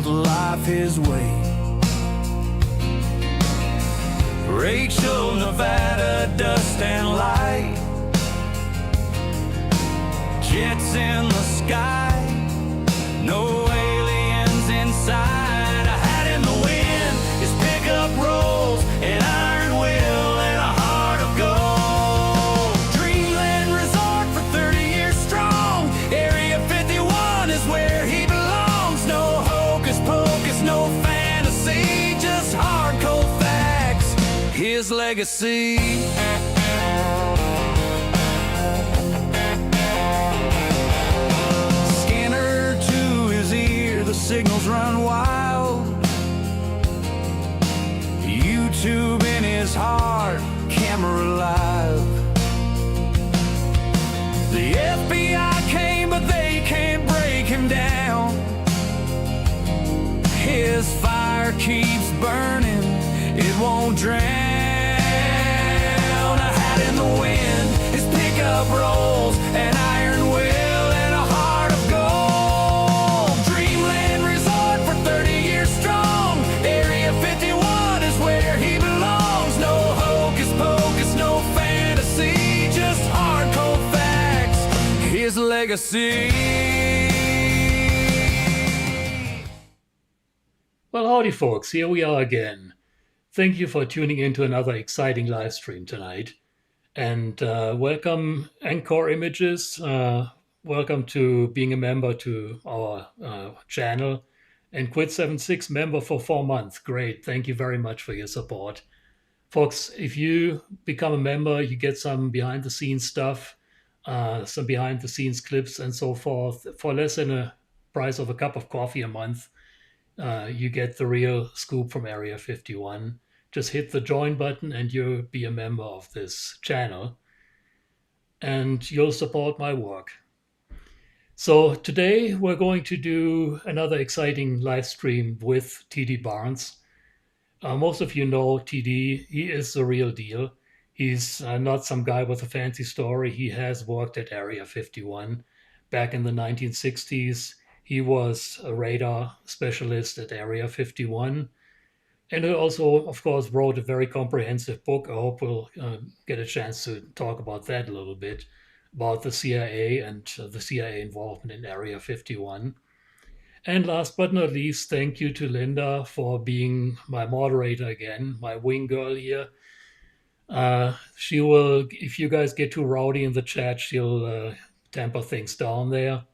built life his way. Rachel, Nevada, dust and light, jets in the sky, no aliens inside. A hat in the wind, his pickup rolls, an iron will and a heart of gold. Dreamland resort for 30 years strong, Area 51 is where he belongs. No hocus pocus, no fantasy, just hard cold facts, his legacy. Signals run wild, YouTube in his heart, camera live. The FBI came but they can't break him down. His fire keeps burning, it won't drown. A hat in the wind, his pickup rolls, an iron will. His legacy. Well, howdy folks, here we are again. Thank you for tuning in to another exciting live stream tonight. And welcome Encore Images. Welcome to being a member to our channel. And Quit76 member for 4 months. Great, thank you very much for your support. Folks, if you become a member, you get some behind the scenes stuff, some behind the scenes clips and so forth. For less than a price of a cup of coffee a month, you get the real scoop from Area 51. Just hit the join button and you'll be a member of this channel and you'll support my work. So today we're going to do another exciting live stream with TD Barnes. Most of you know TD, he is the real deal. He's not some guy with a fancy story. He has worked at Area 51 back in the 1960s. He was a radar specialist at Area 51. And he also, of course, wrote a very comprehensive book. I hope we'll get a chance to talk about that a little bit, about the CIA and the CIA involvement in Area 51. And last but not least, thank you to Linda for being my moderator again, my wing girl here. She will, if you guys get too rowdy in the chat, she'll temper things down there.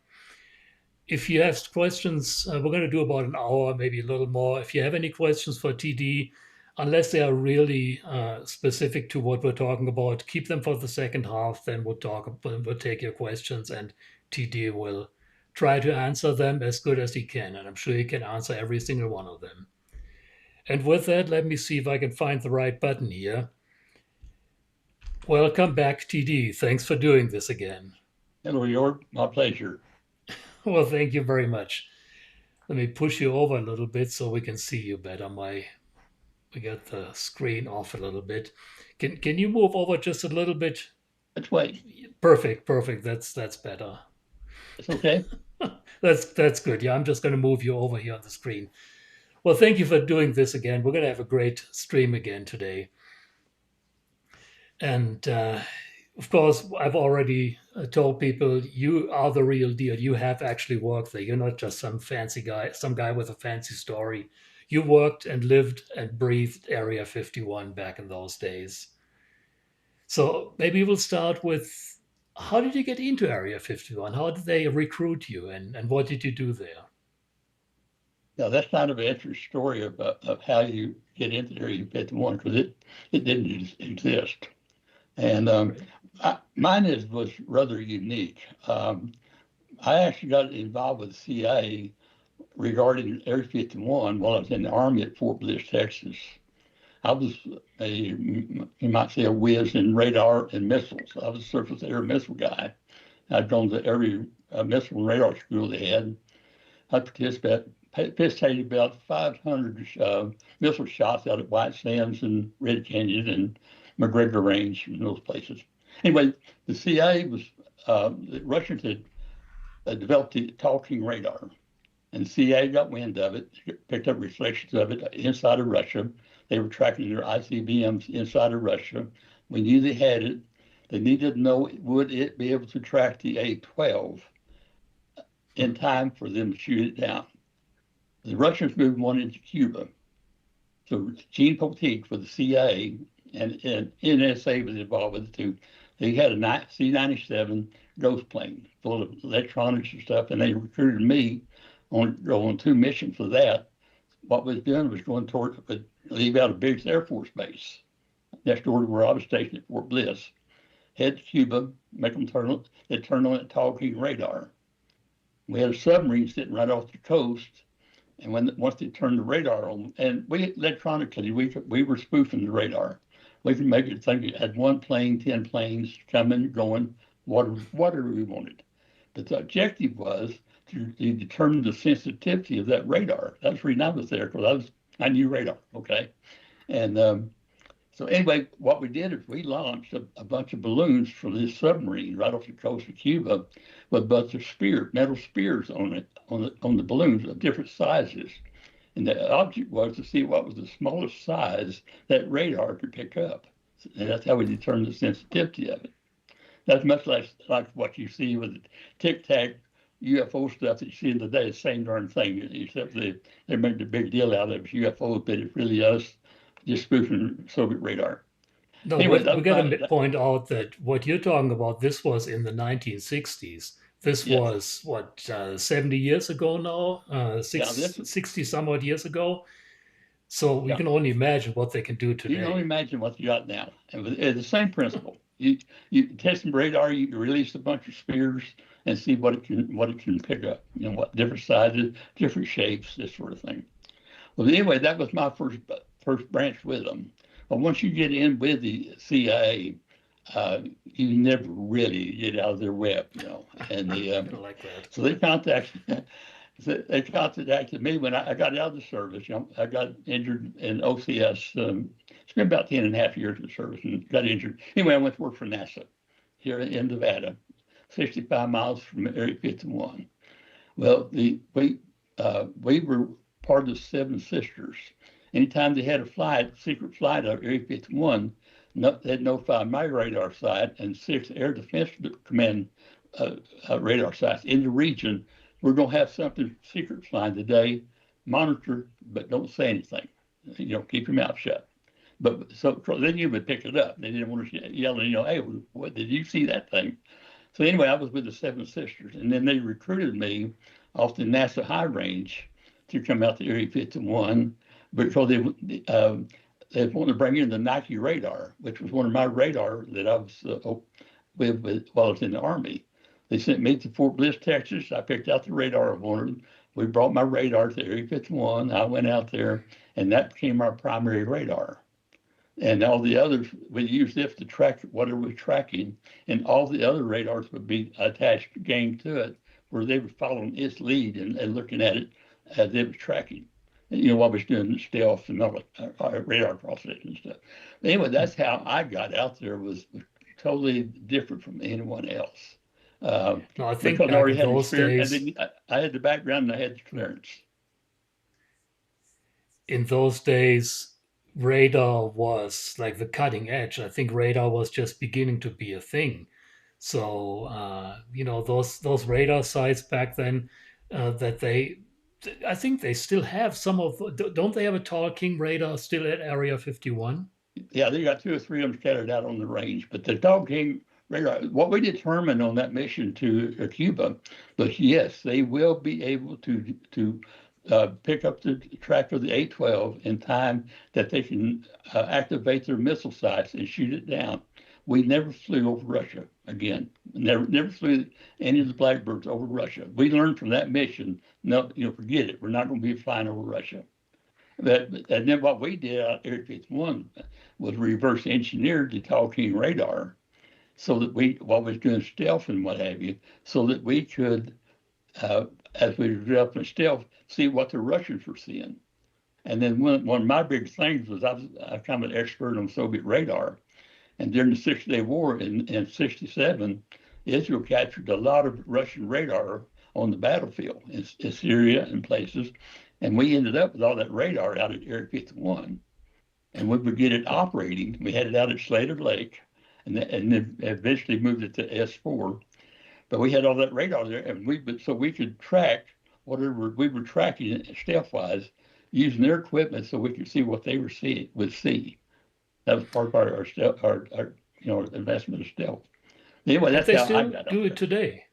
If you have questions, we're going to do about an hour, maybe a little more. If you have any questions for TD, unless they are really specific to what we're talking about, keep them for the second half. Then we'll take your questions and TD will try to answer them as good as he can. And I'm sure he can answer every single one of them. And with that, let me see if I can find the right button here. Welcome back, TD. Thanks for doing this again. Hello, York. My pleasure. Well, thank you very much. Let me push you over a little bit so we can see you better. We got the screen off a little bit. Can you move over just a little bit? Which way? Perfect. That's better. It's okay. That's good. Yeah, I'm just going to move you over here on the screen. Well, thank you for doing this again. We're going to have a great stream again today. And of course, I've already told people you are the real deal. You have actually worked there. You're not just some fancy guy, some guy with a fancy story. You worked and lived and breathed Area 51 back in those days. So maybe we'll start with, how did you get into Area 51? How did they recruit you and what did you do there? Yeah, that's kind of an interesting story of how you get into Area 51 because it didn't exist. And mine was rather unique. I actually got involved with the CIA regarding Area 51 while I was in the Army at Fort Bliss, Texas. I was you might say, a whiz in radar and missiles. I was a surface air missile guy. I'd gone to every missile and radar school they had. I participated about 500 missile shots out at White Sands and Red Canyon and McGregor Range and those places. Anyway, the CIA was, the Russians had developed the talking radar. And the CIA got wind of it, picked up reflections of it inside of Russia. They were tracking their ICBMs inside of Russia. We knew they had it. They needed to know, would it be able to track the A-12 in time for them to shoot it down. The Russians moved one into Cuba. So Gene Poteet for the CIA and NSA was involved with it too. They had a C-97 ghost plane full of electronics and stuff, and they recruited me on 2 missions for that. What was done was going toward, would leave out of Biggs Air Force Base, next door to where I was stationed at Fort Bliss, head to Cuba, make them turn on that tall king radar. We had a submarine sitting right off the coast, and once they turned the radar on, and we electronically we were spoofing the radar. We could make it think it had 1 plane, 10 planes coming, going, whatever we wanted. But the objective was to determine the sensitivity of that radar. That's the reason I was there, because I knew radar, okay? And so anyway, what we did is we launched a bunch of balloons from this submarine right off the coast of Cuba with a bunch of metal spears on it, on the balloons of different sizes. And the object was to see what was the smallest size that radar could pick up. And that's how we determined the sensitivity of it. That's much like what you see with the tic-tac UFO stuff that you see today, the same darn thing, except they make a big deal out of it, UFOs, but it's really us just spoofing Soviet radar. No, Anyway, we got to point out that what you're talking about, this was in the 1960s. This Yes. was, what, 70 years ago now? 60 some odd years ago. So we Yeah. can only imagine what they can do You today. can only imagine what you got now. And it's the same principle. You test some radar, you release a bunch of spears and see what it can pick up. You know, what different sizes, different shapes, this sort of thing. Well, anyway, that was my first branch with them. But once you get in with the CIA, you never really get out of their web, you know. And I like that. so they contacted me when I got out of the service. You know, I got injured in OCS. Spent about 10 and a half years in service and got injured. Anyway, I went to work for NASA here in Nevada, 65 miles from Area 51. Well, we were part of the Seven Sisters. Anytime they had a secret flight out of Area 51, they'd notify my radar site and 6 Air Defense Command radar sites in the region. We're going to have something secret flying today. Monitor, but don't say anything. You know, keep your mouth shut. But so then you would pick it up. They didn't want to yell, you know, hey, what did you see that thing? So anyway, I was with the Seven Sisters, and then they recruited me off the NASA high range to come out to Area 51 because they wanted to bring in the Nike radar, which was one of my radar that I was with while I was in the Army. They sent me to Fort Bliss, Texas. I picked out the radar I wanted. We brought my radar to Area 51. I went out there, and that became our primary radar. And all the others, we used this to track whatever we're tracking, and all the other radars would be attached, gang to it, where they were following its lead and looking at it as it was tracking. And, you know, what was doing stealth and radar cross-section and stuff. But anyway, that's how I got out there, was totally different from anyone else. No, I think because I already had those experience, days, and then I had the background and I had the clearance. in those days, radar was like the cutting edge. I think radar was just beginning to be a thing. So you know, those radar sites back then, I think they still have some of. Don't they have a Tall King radar still at Area 51? Yeah, they got 2 or 3 of them scattered out on the range. But the Dog King radar, what we determined on that mission to Cuba was, yes, they will be able to pick up the track of the A-12 in time that they can activate their missile sites and shoot it down. We never flew over Russia again. Never flew any of the Blackbirds over Russia. We learned from that mission, no, you know, forget it. We're not going to be flying over Russia. And then what we did out Area 51 was reverse engineered the Tall King radar, so that while we was doing stealth and what have you, so that we could, as we were developing stealth, see what the Russians were seeing. And then one of my big things was I'm kind of an expert on Soviet radar. And during the 6-Day War in 67, Israel captured a lot of Russian radar on the battlefield in Syria and places. And we ended up with all that radar out at Area 51. And we would get it operating. We had it out at Slater Lake, and then eventually moved it to S4. But we had all that radar there, and so we could track whatever we were tracking stealth-wise using their equipment, so we could see what they would see. That was part of our investment of stealth. Anyway, And that's they how I still got do up it there. today.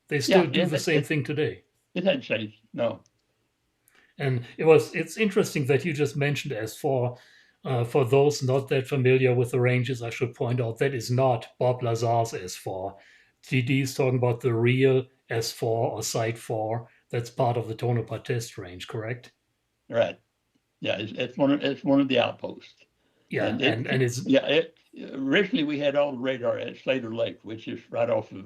They Yeah, still do the same thing today. it hadn't changed. No. And it's interesting that you just mentioned S4. For those not that familiar with the ranges, I should point out that is not Bob Lazar's S4. GD is talking about the real S4 or Site 4. That's part of the Tonopah test range, correct? Right. Yeah, it's one of the outposts. Yeah, And and it's originally we had all the radar at Slater Lake, which is right off of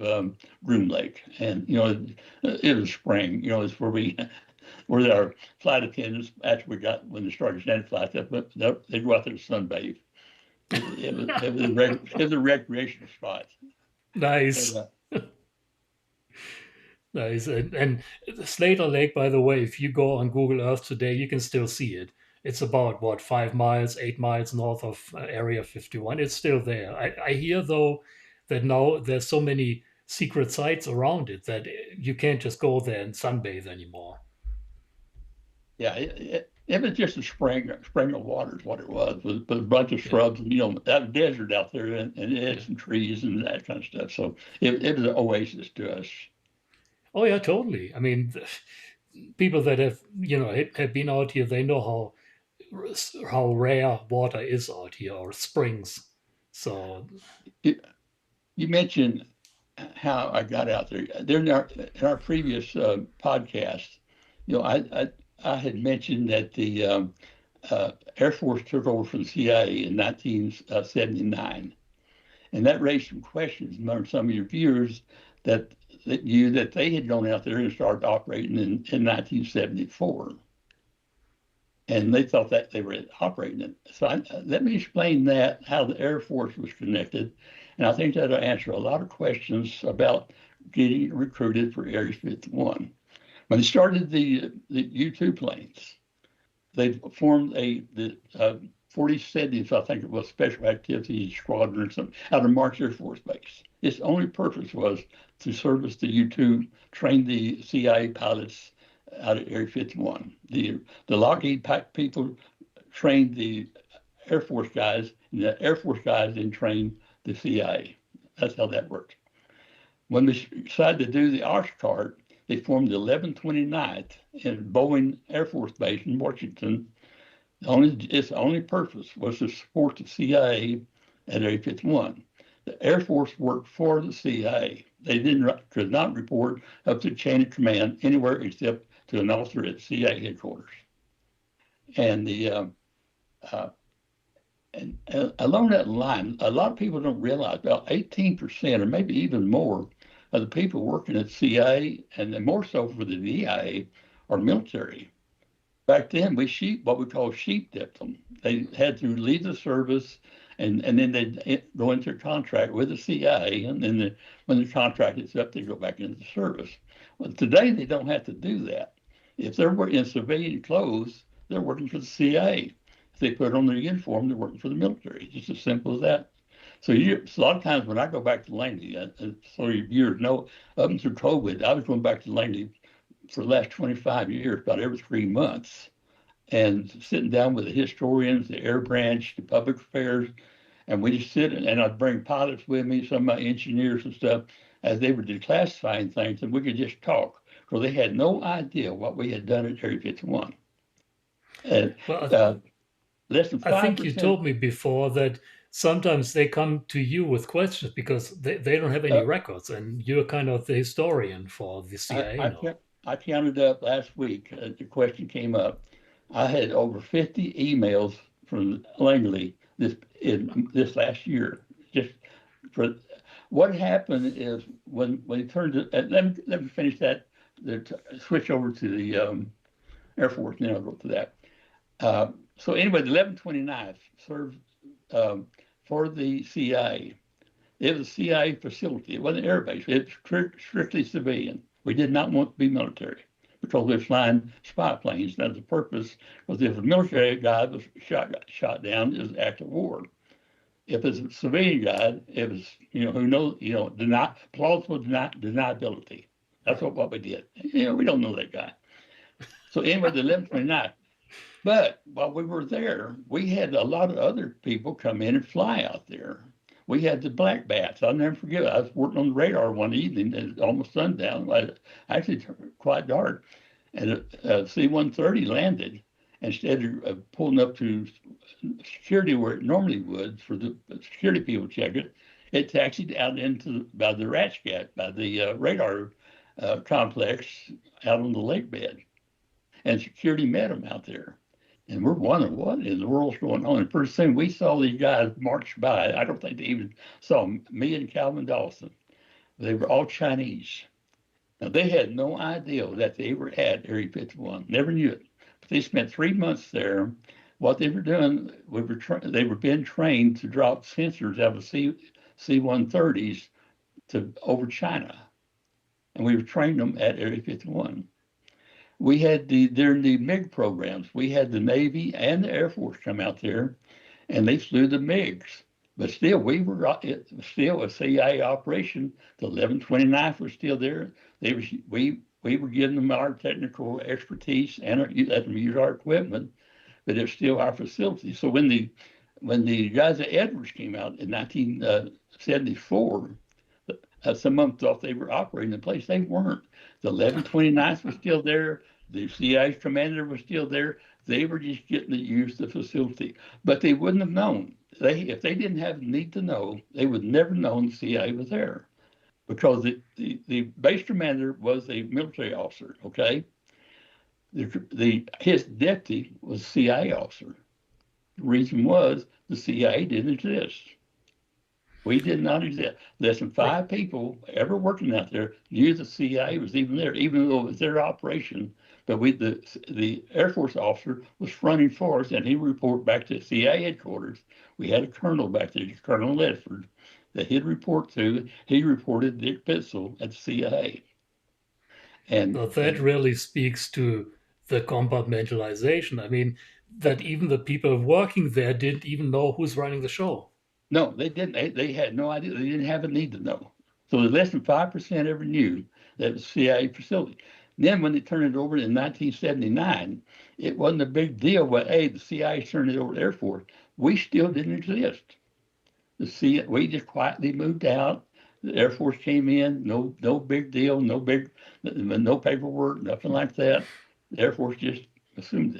Groom Lake, and it was spring. It's where our flight attendants, after when they started standing flights, they go out there to sunbathe. It was a recreational spot. nice. But, Nice. And Slater Lake, by the way, if you go on Google Earth today, you can still see it. It's about, what, 5 miles, 8 miles north of Area 51. It's still there. I hear, though, that now there's so many secret sites around it that you can't just go there and sunbathe anymore. yeah, it was just a spring of water is what it was, with a bunch of shrubs, and that desert out there, and it had some trees and that kind of stuff. So it was an oasis to us. Oh, yeah, totally. I mean, people that have been out here, they know how rare water is out here, or springs. So You mentioned how I got out there. There in our previous podcast, I had mentioned that the Air Force took over from the CIA in 1979, and that raised some questions among some of your viewers that they had gone out there and started operating in 1974. And they thought that they were operating it. So let me explain how the Air Force was connected. And I think that'll answer a lot of questions about getting recruited for Area 51. When they started the U-2 planes, they formed the 4070s, I think it was, Special Activities Squadron or something, out of March Air Force Base. Its only purpose was to service the U-2, train the CIA pilots out of Area 51. The Lockheed people trained the Air Force guys, and the Air Force guys then trained the CIA. That's how that worked. When they decided to do the Oshkosh, they formed the 1129th in Boeing Air Force Base in Washington. Its only purpose was to support the CIA at Area 51. The Air Force worked for the CIA. They could not report up the chain of command anywhere except to an officer at CIA headquarters. And along that line, a lot of people don't realize about 18% or maybe even more of the people working at CIA, and more so for the DIA, are military. Back then, what we call sheep dipped them. They had to leave the service, and then they'd go into a contract with the CIA, and then when the contract is up, they go back into the service. Well, today, they don't have to do that. If they're in civilian clothes, they're working for the CIA. If they put on their uniform, they're working for the military. It's just as simple as that. So a lot of times when I go back to Langley, so years, up until COVID, I was going back to Langley for the last 25 years, about every 3 months, and sitting down with the historians, the Air Branch, the public affairs, and we just sit, and I'd bring pilots with me, some of my engineers and stuff, as they were declassifying things, and we could just talk, because they had no idea what we had done at Area 51. And less than 5%. I think you told me before that sometimes they come to you with questions because they don't have any records, and you're kind of the historian for the CIA. I counted up last week. The question came up. I had over 50 emails from Langley this last year. Just for what happened is when he turned it. Let me finish that. Switch over to the Air Force, and then I'll go to that. So anyway, the 1129th served for the CIA. It was a CIA facility. It wasn't an air base. It was strictly civilian. We did not want to be military because we were flying spy planes. That's the purpose. Because if a military guy was shot down, it was an act of war. If it's a civilian guy, it was, who knows, plausible deniability. That's Right. what we did. We don't know that guy. So anyway, the 1129. But while we were there, we had a lot of other people come in and fly out there. We had the black bats. I'll never forget it. I was working on the radar one evening, and it was almost sundown. Actually, quite dark, and a C-130 landed. Instead of pulling up to security where it normally would for the security people to check it, it taxied out by the Ratscat, by the radar complex out on the lake bed. And security met them out there. And we're wondering what in the world's going on. And pretty soon we saw these guys march by. I don't think they even saw me and Calvin Dawson. They were all Chinese. Now they had no idea that they were at Area 51. Never knew it. But they spent 3 months there. What they were doing, they were being trained to drop sensors out of C-130s over China. And we were training them at Area 51. We had during the MiG programs, we had the Navy and the Air Force come out there, and they flew the MiGs. But still, it was still a CIA operation. The 1129th was still there. We were giving them our technical expertise and letting them use our equipment, but it's still our facility. So when the guys at Edwards came out in 1974, some of them thought they were operating the place. They weren't. The 1129th was still there. The CIA commander was still there. They were just getting to use the facility, but they wouldn't have known. If they didn't have the need to know, they would never known the CIA was there, because the base commander was a military officer. Okay, his deputy was a CIA officer. The reason was the CIA didn't exist. We did not exist. Less than 5 people ever working out there knew the CIA was even there, even though it was their operation. But the Air Force officer was fronting for us, and he reported back to CIA headquarters. We had a colonel back there, Colonel Ledford, that he'd report to. He reported Dick Pitzel at the CIA. So that really speaks to the compartmentalization. I mean, that even the people working there didn't even know who's running the show. No, they didn't. They had no idea. They didn't have a need to know. So less than 5% ever knew that it was a CIA facility. Then when they turned it over in 1979, it wasn't a big deal. But hey, the CIA turned it over to the Air Force. We still didn't exist. We just quietly moved out. The Air Force came in. No big deal. No paperwork. Nothing like that. The Air Force just assumed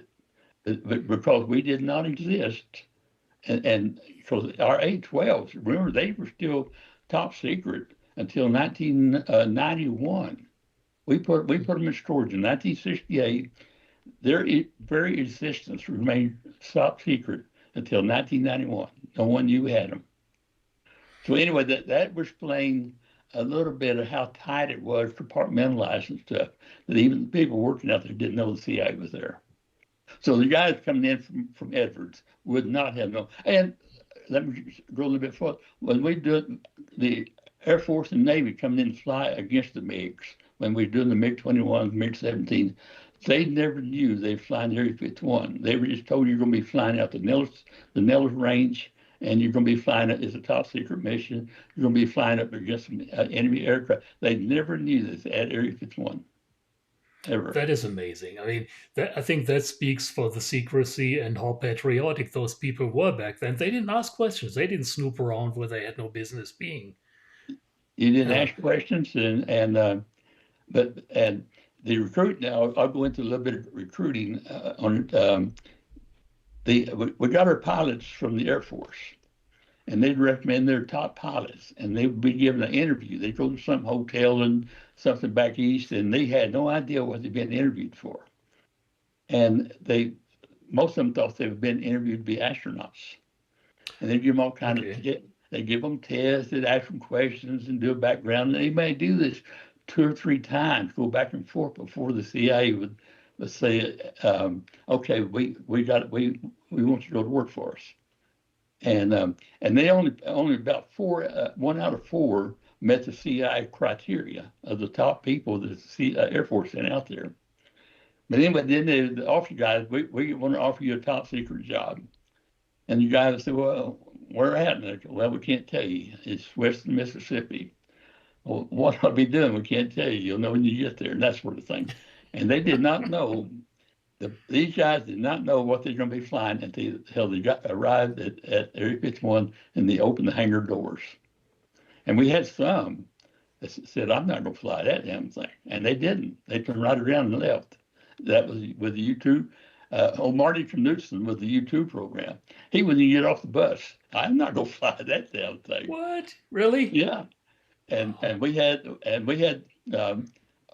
it, but because we did not exist. And because our A-12s, remember, they were still top secret until 1991. We put them in storage in 1968. Their very existence remained top secret until 1991. No one knew we had them. So anyway, that was explained a little bit of how tight it was, compartmentalized and stuff, that even the people working out there didn't know the CIA was there. So the guys coming in from Edwards would not have known. And let me go a little bit further. When we do the Air Force and Navy coming in to fly against the MiGs, when we were doing the MiG-21, MiG-17, they never knew they were flying Area 51. They were just told you're going to be flying out the Nellis Range, and you're going to be flying it as a top secret mission. You're going to be flying up against enemy aircraft. They never knew this at Area 51. Ever. That is amazing. I mean, I think that speaks for the secrecy and how patriotic those people were back then. They didn't ask questions. They didn't snoop around where they had no business being. You didn't ask questions, and the recruit. Now I'll go into a little bit of recruiting on it. We got our pilots from the Air Force, and they'd recommend their top pilots, and they would be given an interview. They'd go to some hotel and something back east, and they had no idea what they'd been interviewed for. And most of them thought they'd been interviewed to be astronauts. And they'd give them all kind of, they give them tests, they'd ask them questions and do a background. And they may do this 2 or 3 times, go back and forth before the CIA would say, okay, we want you to go to work for us. And they only about 1 out of 4 met the CIA criteria of the top people that the Air Force sent out there. But anyway, then the officer guys, we want to offer you a top secret job. And the guy would say, well, where at? And I go, well, we can't tell you. It's western Mississippi. Well, what I'll be doing, we can't tell you. You'll know when you get there, and that sort of thing. And they did not know, these guys did not know what they're going to be flying until they arrived at Area 51 and they opened the hangar doors. And we had some that said, I'm not going to fly that damn thing. And they didn't. They turned right around and left. That was with the U-2. Marty Knudsen with the U-2 program. He wouldn't even get off the bus. I'm not going to fly that damn thing. What? Really? Yeah. And we had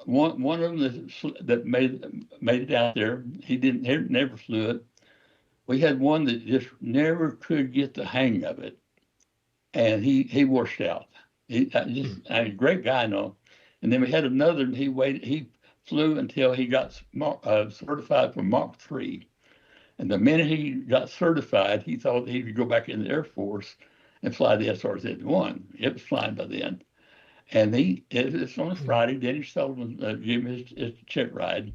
one of them that made it out there. He never flew it. We had one that just never could get the hang of it, and he washed out. A great guy, no. And then we had another. He flew until he got certified for Mach 3. And the minute he got certified, he thought he could go back in the Air Force and fly the SR-71. It was flying by then. And it's on a Friday. Dennis Sullivan gave him his check ride.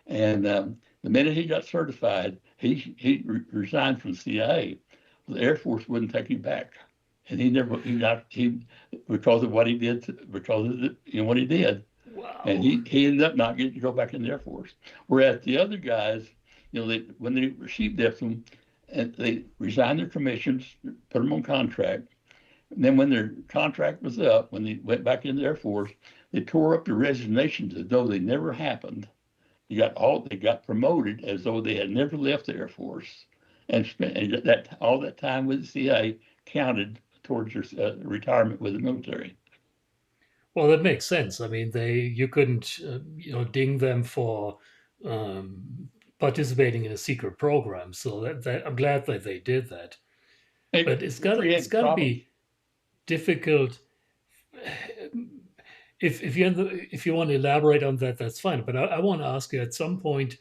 And the minute he got certified, he resigned from the CIA. The Air Force wouldn't take him back. And because of what he did, because of what he did. Wow. And he ended up not getting to go back in the Air Force. Whereas the other guys, when they received them, and they resigned their commissions, put them on contract. And then when their contract was up, when they went back in the Air Force, they tore up the resignations as though they never happened. They got promoted as though they had never left the Air Force, and spent all that time with the CIA counted towards their retirement with the military. Well, that makes sense. I mean, you couldn't, ding them for participating in a secret program. So I'm glad that they did that. But it's got to be difficult. If you want to elaborate on that, that's fine. But I want to ask you at some point,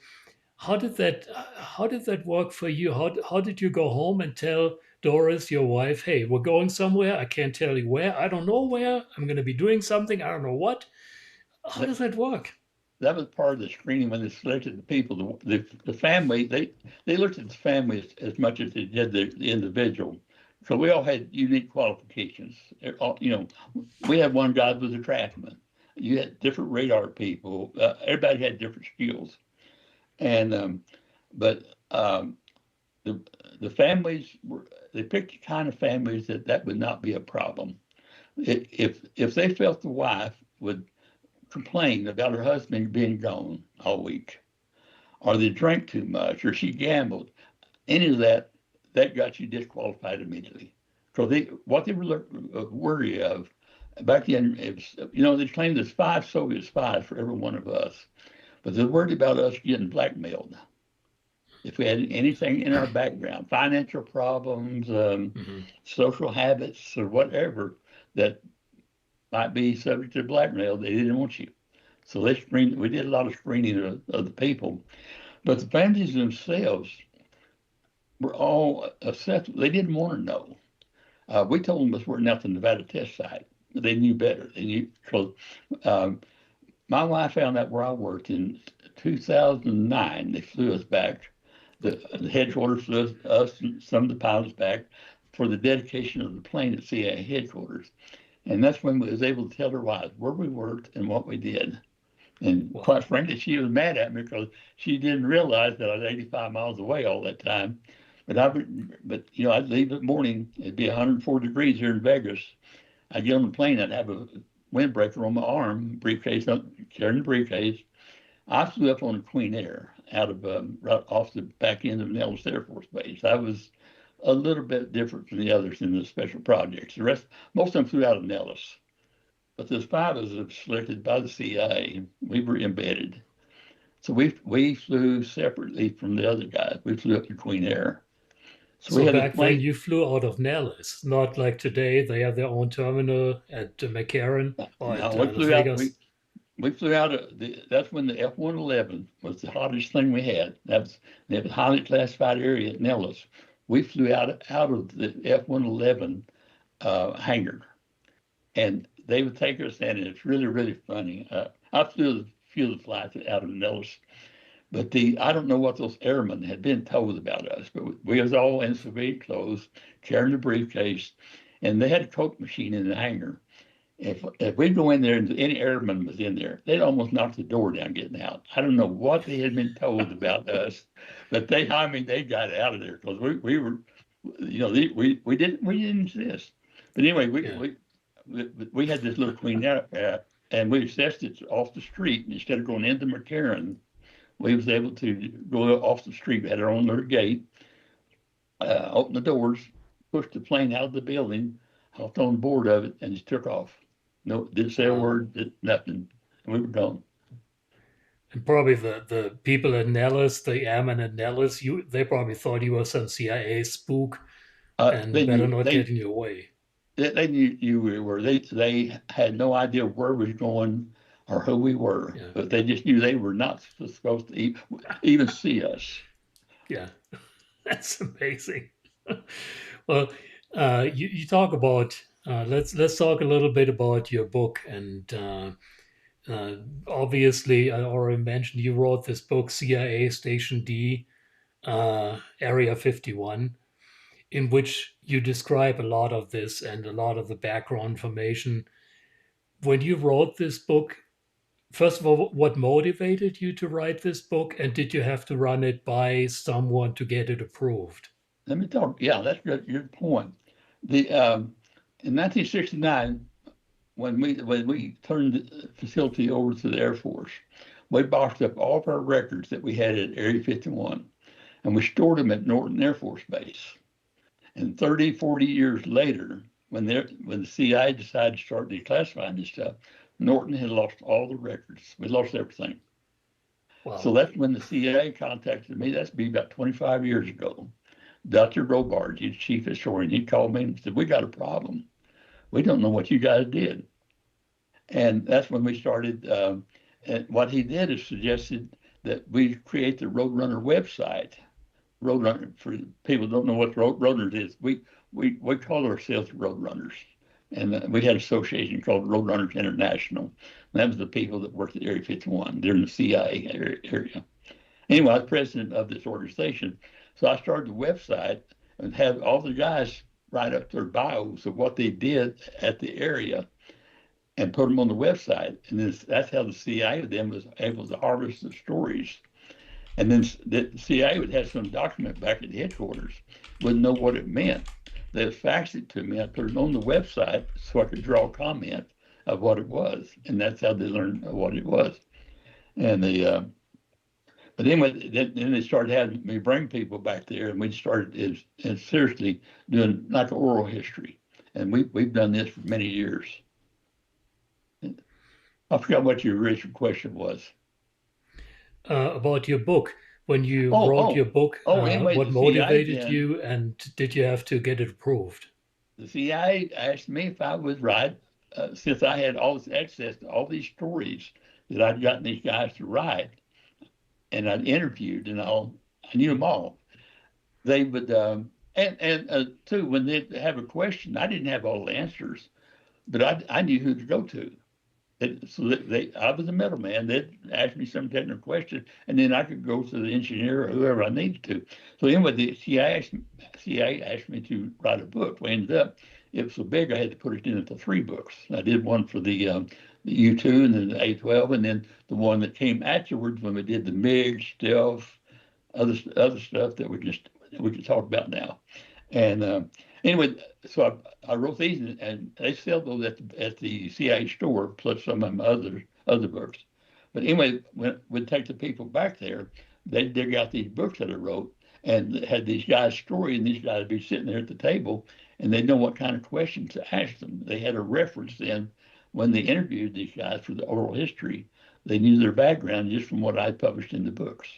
how did that work for you? How did you go home and tell Doris, your wife, hey, we're going somewhere. I can't tell you where. I don't know where. I'm going to be doing something. I don't know what. How does that work? That was part of the screening when they selected the people. The family, they looked at the family as much as they did the individual. So we all had unique qualifications. We had one guy who was a craftsman. You had different radar people. Everybody had different skills. And the families they picked the kind of families that would not be a problem. If they felt the wife would complain about her husband being gone all week, or they drank too much, or she gambled, any of that got you disqualified immediately. Because what they were worried of back then, it was, they claimed there's 5 Soviet spies for every one of us, but they're worried about us getting blackmailed. If we had anything in our background, financial problems, social habits, or whatever that might be subject to blackmail, they didn't want you. So we did a lot of screening of the people. But the families themselves were all assessed. They didn't want to know. We told them we're not the Nevada test site. They knew better. They knew, because my wife found out where I worked in 2009. They flew us back. The headquarters flew us and some of the pilots back for the dedication of the plane at CIA headquarters. And that's when we was able to tell her wives where we worked and what we did. And quite frankly, she was mad at me because she didn't realize that I was 85 miles away all that time. But I'd leave in the morning. It'd be 104 degrees here in Vegas. I'd get on the plane. I'd have a windbreaker on my arm, carrying the briefcase. I flew up on a Queen Air out of right off the back end of Nellis Air Force Base. I was a little bit different from the others in the special projects. The rest, most of them flew out of Nellis. But the 5 of us selected by the CIA. We were embedded. So we flew separately from the other guys. We flew up to Queen Air. So back then you flew out of Nellis, not like today. They have their own terminal at McCarran or at Las Vegas. We flew out that's when the F-111 was the hottest thing we had. They have a highly classified area at Nellis. We flew out of the F-111 hangar. And they would take us in, and it's really, really funny. I flew a few of the flights out of Nellis, but I don't know what those airmen had been told about us, but we was all in civilian clothes, carrying the briefcase, and they had a Coke machine in the hangar. If we go in there and any airman was in there, they'd almost knock the door down getting out. I don't know what they had been told about us, but they got out of there because we were, we didn't exist. But anyway, Yeah. we had this little Queen app, and we assessed it off the street. And instead of going into McCarran, we was able to go off the street. We had our own little gate, open the doors, pushed the plane out of the building, hopped on board of it, and just took off. No, didn't say a Wow. word, did nothing. And we were gone. And probably the people at Nellis, the airmen at Nellis, they probably thought you were some CIA spook and They better knew not get in your way. they knew you were. They had no idea where we was going or who we were, Yeah. but they just knew they were not supposed to even see us. Yeah. That's amazing. Well, you talk about let's talk a little bit about your book, and obviously I already mentioned you wrote this book, CIA Station D, Area 51, in which you describe a lot of this and a lot of the background information. When you wrote this book, first of all, what motivated you to write this book, and did you have to run it by someone to get it approved? Let me talk. Yeah, that's your point. The In 1969, when we turned the facility over to the Air Force, we boxed up all of our records that we had at Area 51, and we stored them at Norton Air Force Base. And 30, 40 years later, when the CIA decided to start declassifying this stuff, Norton had lost all the records. We lost everything. Wow. So that's when the CIA contacted me. That's been about 25 years ago. Dr. Robards, he's chief historian, he called me and said, "We got a problem. We don't know what you guys did." And that's when we started. And what he did is suggested that we create the Roadrunner website. Roadrunner, for people who don't know what Roadrunners is, we call ourselves Roadrunners. And we had an association called Roadrunners International. And that was the people that worked at Area 51. They're in the CIA area. Anyway, I was president of this organization. So I started the website and had all the guys write up their bios of what they did at the area and put them on the website. And that's how the CIA then was able to harvest the stories. And then the CIA would have some document back at the headquarters, wouldn't know what it meant. They'd fax it to me. I put it on the website so I could draw a comment of what it was. And that's how they learned what it was. And but anyway, then they started having me bring people back there, and we started seriously doing like oral history. And we've done this for many years. I forgot what your original question was. About your book. When you Oh, wrote oh, your book, anyway, what the CIA motivated then, you, and did you have to get it approved? the CIA asked me if I would write, since I had all this access to all these stories that I'd gotten these guys to write, and I'd interviewed and all, I knew them all. They would, too, when they have a question, I didn't have all the answers, but I knew who to go to. I was the middleman. They'd ask me some technical question, and then I could go to the engineer or whoever I needed to. So anyway, the CIA asked me to write a book. We ended up, it was so big, I had to put it into 3 books. I did one for the U-2 and then the A-12, and then the one that came afterwards when we did the MiG, stealth, other stuff that we can talk about now. And anyway, so I wrote these, and they sell those at the CIA store, plus some of my other books. But anyway, when we'd take the people back there, they'd dig out these books that I wrote, and had these guys' story, and these guys would be sitting there at the table, and they'd know what kind of questions to ask them. They had a reference then when they interviewed these guys for the oral history. They knew their background just from what I published in the books.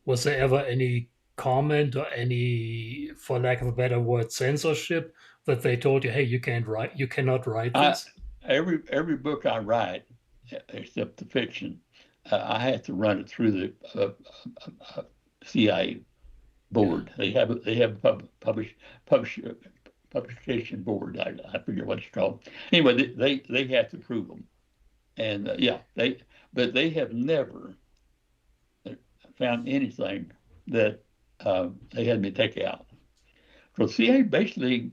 Was there ever any comment or any, for lack of a better word, censorship that they told you, hey, you cannot write this? Every book I write, except the fiction, I have to run it through the CIA board. They have a publication board. I forget what it's called. Anyway, they have to prove them, and but they have never found anything that they had me take out. So CIA basically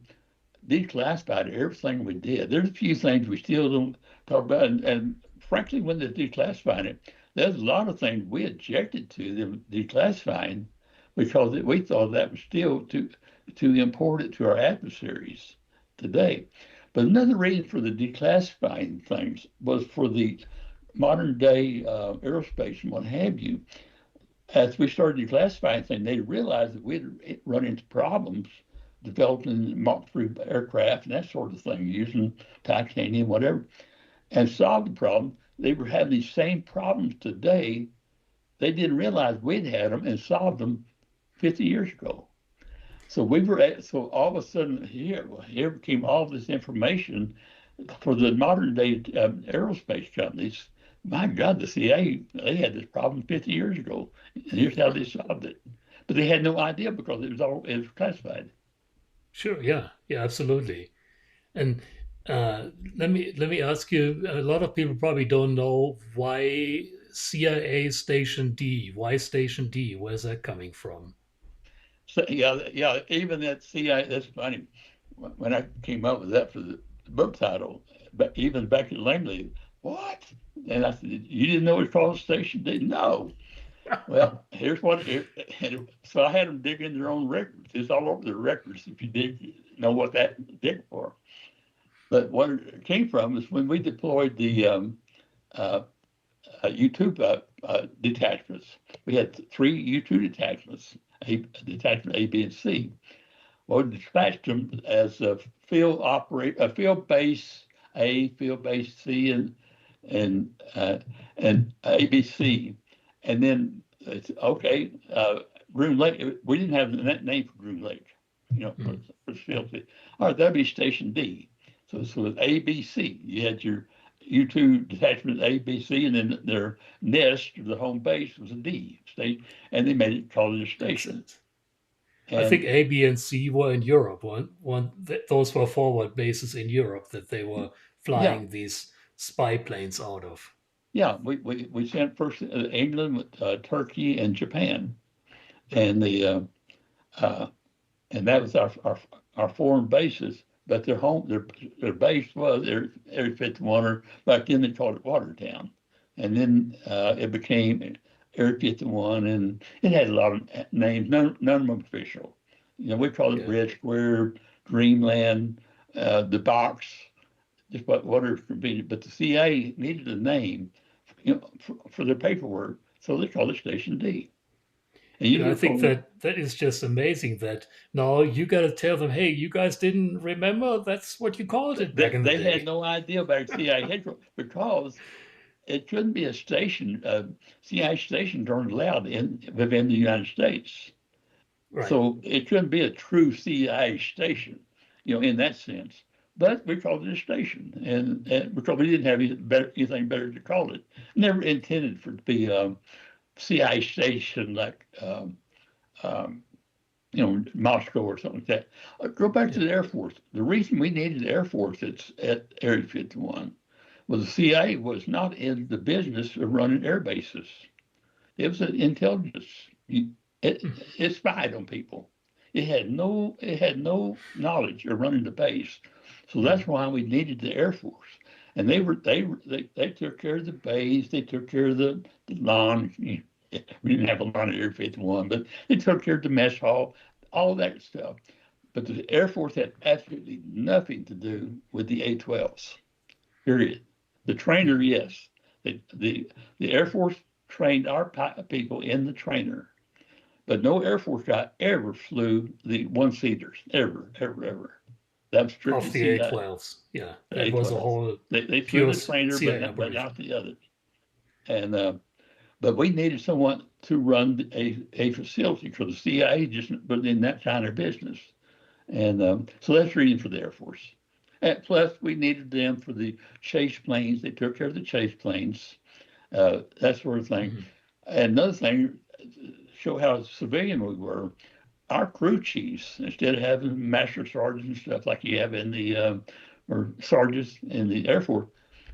declassified everything we did. There's a few things we still don't talk about, and frankly, when they declassified it, there's a lot of things we objected to them declassifying because we thought that was still too important to our adversaries today. But another reason for the declassifying things was for the modern day aerospace and what have you. As we started declassifying things, they realized that we'd run into problems developing Mark III aircraft and that sort of thing, using titanium, whatever, and solved the problem. They were having these same problems today. They didn't realize we'd had them and solved them 50 years ago. So so all of a sudden here came all this information for the modern day aerospace companies. My God, the CIA, they had this problem 50 years ago, and here's how they solved it. But they had no idea because it was classified. Sure. Yeah. Yeah. Absolutely. And let me ask you. A lot of people probably don't know why CIA Station D. Why Station D? Where's that coming from? So yeah. Even that CIA, that's funny. When I came up with that for the book title, but even back at Langley, what? And I said, you didn't know it was called Station D? No. Well, here's what. So I had them dig in their own records. It's all over their records if you know what that dig for. But what it came from is when we deployed the U-2 detachments. We had 3 U-2 detachments, detachment A, B, and C. Well, we dispatched them as a field base A, field base C, and ABC, and then it's okay. Groom Lake. We didn't have that name for Groom Lake, for field C. All right, that'd be Station D. So it's ABC. You had your U-2 detachment ABC, and then their nest or the home base was a D state, and they made it called it a station. I think A, B, and C were in Europe. Those were forward bases in Europe that they were flying these spy planes out of. Yeah, we sent first England, Turkey, and Japan, and and that was our foreign bases. But their base was Area 51, or back then they called it Watertown, and then it became Area 51, and it had a lot of names, none of them official. We called it Red Square, Dreamland, the Box, just whatever convenient. But the CIA needed a name, for their paperwork, so they called it Station D. And I think that is just amazing that now you got to tell them, hey, you guys didn't remember? That's what you called it back in the day. They had no idea about CIA headquarters because it couldn't be a station. CIA stations aren't allowed within the United States. Right. So it couldn't be a true CIA station, in that sense. But we called it a station, and because we didn't have anything better to call it. Never intended for it to be a CIA station like, Moscow or something like that. Go back to the Air Force. The reason we needed the Air Force at Area 51 was the CIA was not in the business of running air bases. It was an intelligence. It spied on people. It had no knowledge of running the base. So that's why we needed the Air Force. And they took care of the base. They took care of the lawn. We didn't have a lawn at Air 51, but they took care of the mess hall, all that stuff. But the Air Force had absolutely nothing to do with the A-12s, period. The trainer, yes. The Air Force trained our people in the trainer. But no Air Force guy ever flew the one-seaters, ever. That was strictly off the A-12s. Yeah, that was a whole. They flew the trainer, but not the others. And but we needed someone to run a facility because the CIA just was in that kind of business, and so that's the reason for the Air Force. And plus, we needed them for the chase planes. They took care of the chase planes, that sort of thing. Mm-hmm. And another thing, show how civilian we were. our crew chiefs, instead of having master sergeants and stuff like you have in the or sergeants in the Air Force,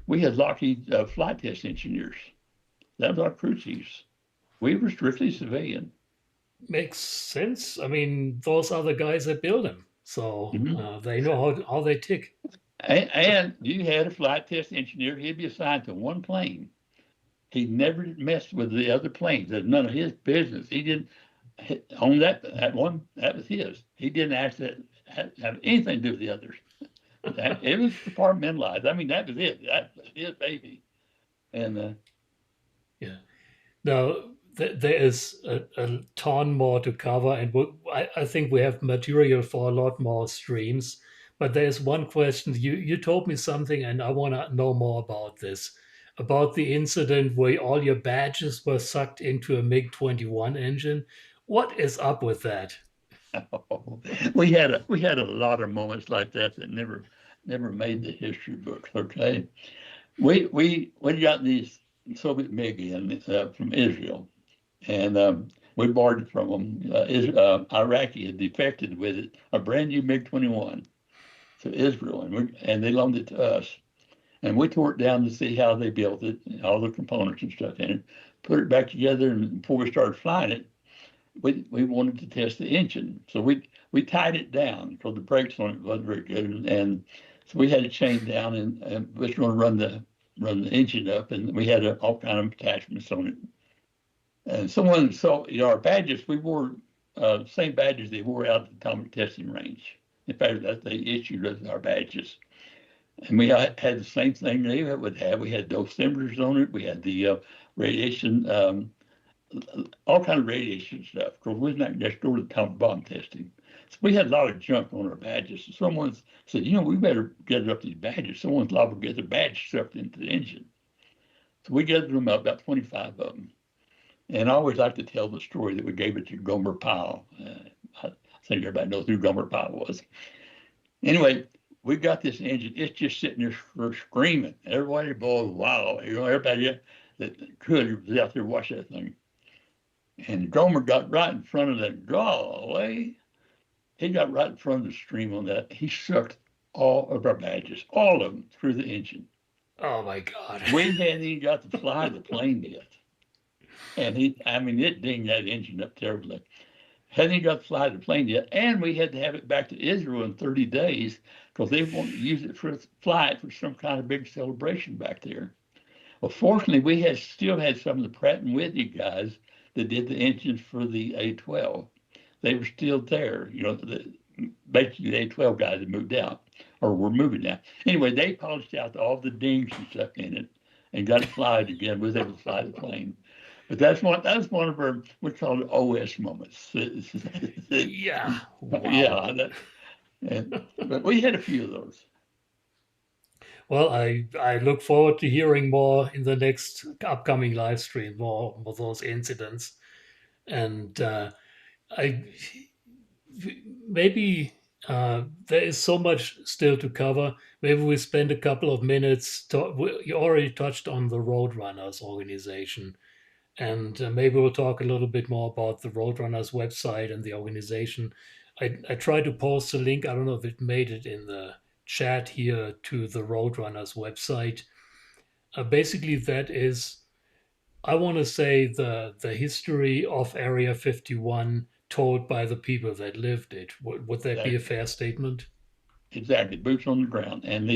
we had Lockheed flight test engineers. That was our crew chiefs. We were strictly civilian. Makes sense. I mean, those are the guys that build them, so Mhm. they know how they tick. And you had a flight test engineer. He'd be assigned to one plane. He never messed with the other planes. That's none of his business. He didn't on that one. That was his. He didn't ask that have anything to do with the others. It was compartmentalized. I mean, that was it. That was his baby. And Yeah. Now, there is a ton more to cover, and I think we have material for a lot more streams. But there's one question. You told me something, and I want to know more about this. About the incident where all your badges were sucked into a MiG-21 engine. What is up with that? we had a lot of moments like that that never made the history books. Okay, we got these Soviet MiG in from Israel, and we borrowed it from them. Iraqi had defected with it, a brand new MiG-21 to Israel, and they loaned it to us. And we tore it down to see how they built it, all the components and stuff in it, put it back together, and before we started flying it, we wanted to test the engine. So we tied it down because the brakes on it wasn't very good. And so we had it chained down and we were going to run the engine up, and we had all kind of attachments on it. And someone saw, our badges, we wore same badges they wore out at the atomic testing range. In fact, that they issued us our badges. And we had the same thing they would have. We had dosimeters on it. We had the radiation, all kind of radiation stuff, because we was not next door to atomic bomb testing. So we had a lot of junk on our badges. So someone said, we better get up these badges. Someone's liable to get their badge stuffed into the engine. So we gathered them up, about 25 of them. And I always like to tell the story that we gave it to Gomer Pyle. I think everybody knows who Gomer Pyle was. Anyway, we got this engine. It's just sitting there screaming. Everybody, boy, wow. Everybody that could was out there watching that thing. And Gomer got right in front of that away. He got right in front of the stream on that. He sucked all of our badges, all of them, through the engine. Oh my God. We hadn't even got to fly the plane yet. And it dinged that engine up terribly. Hadn't even got to fly the plane yet. And we had to have it back to Israel in 30 days because they wanted to use it fly it for some kind of big celebration back there. Well, fortunately, we still had some of the Pratt & Whitney guys that did the engines for the A-12. They were still there. Basically the A-12 guys had moved out or were moving out. Anyway, they polished out all the dings and stuff in it and got it flying again. Was able to fly the plane. But that's one of our, we call it OS moments. Yeah. Wow. Yeah. But we had a few of those. Well, I look forward to hearing more in the next upcoming live stream, more of those incidents. And I maybe there is so much still to cover. Maybe we spend a couple of minutes. You already touched on the Roadrunners organization, and maybe we'll talk a little bit more about the Roadrunners website and the organization. I tried to post a link. I don't know if it made it in the chat here to the Roadrunners website. Basically, that is, I want to say, the history of Area 51 told by the people that lived it. Would that be a fair statement? Exactly, boots on the ground. And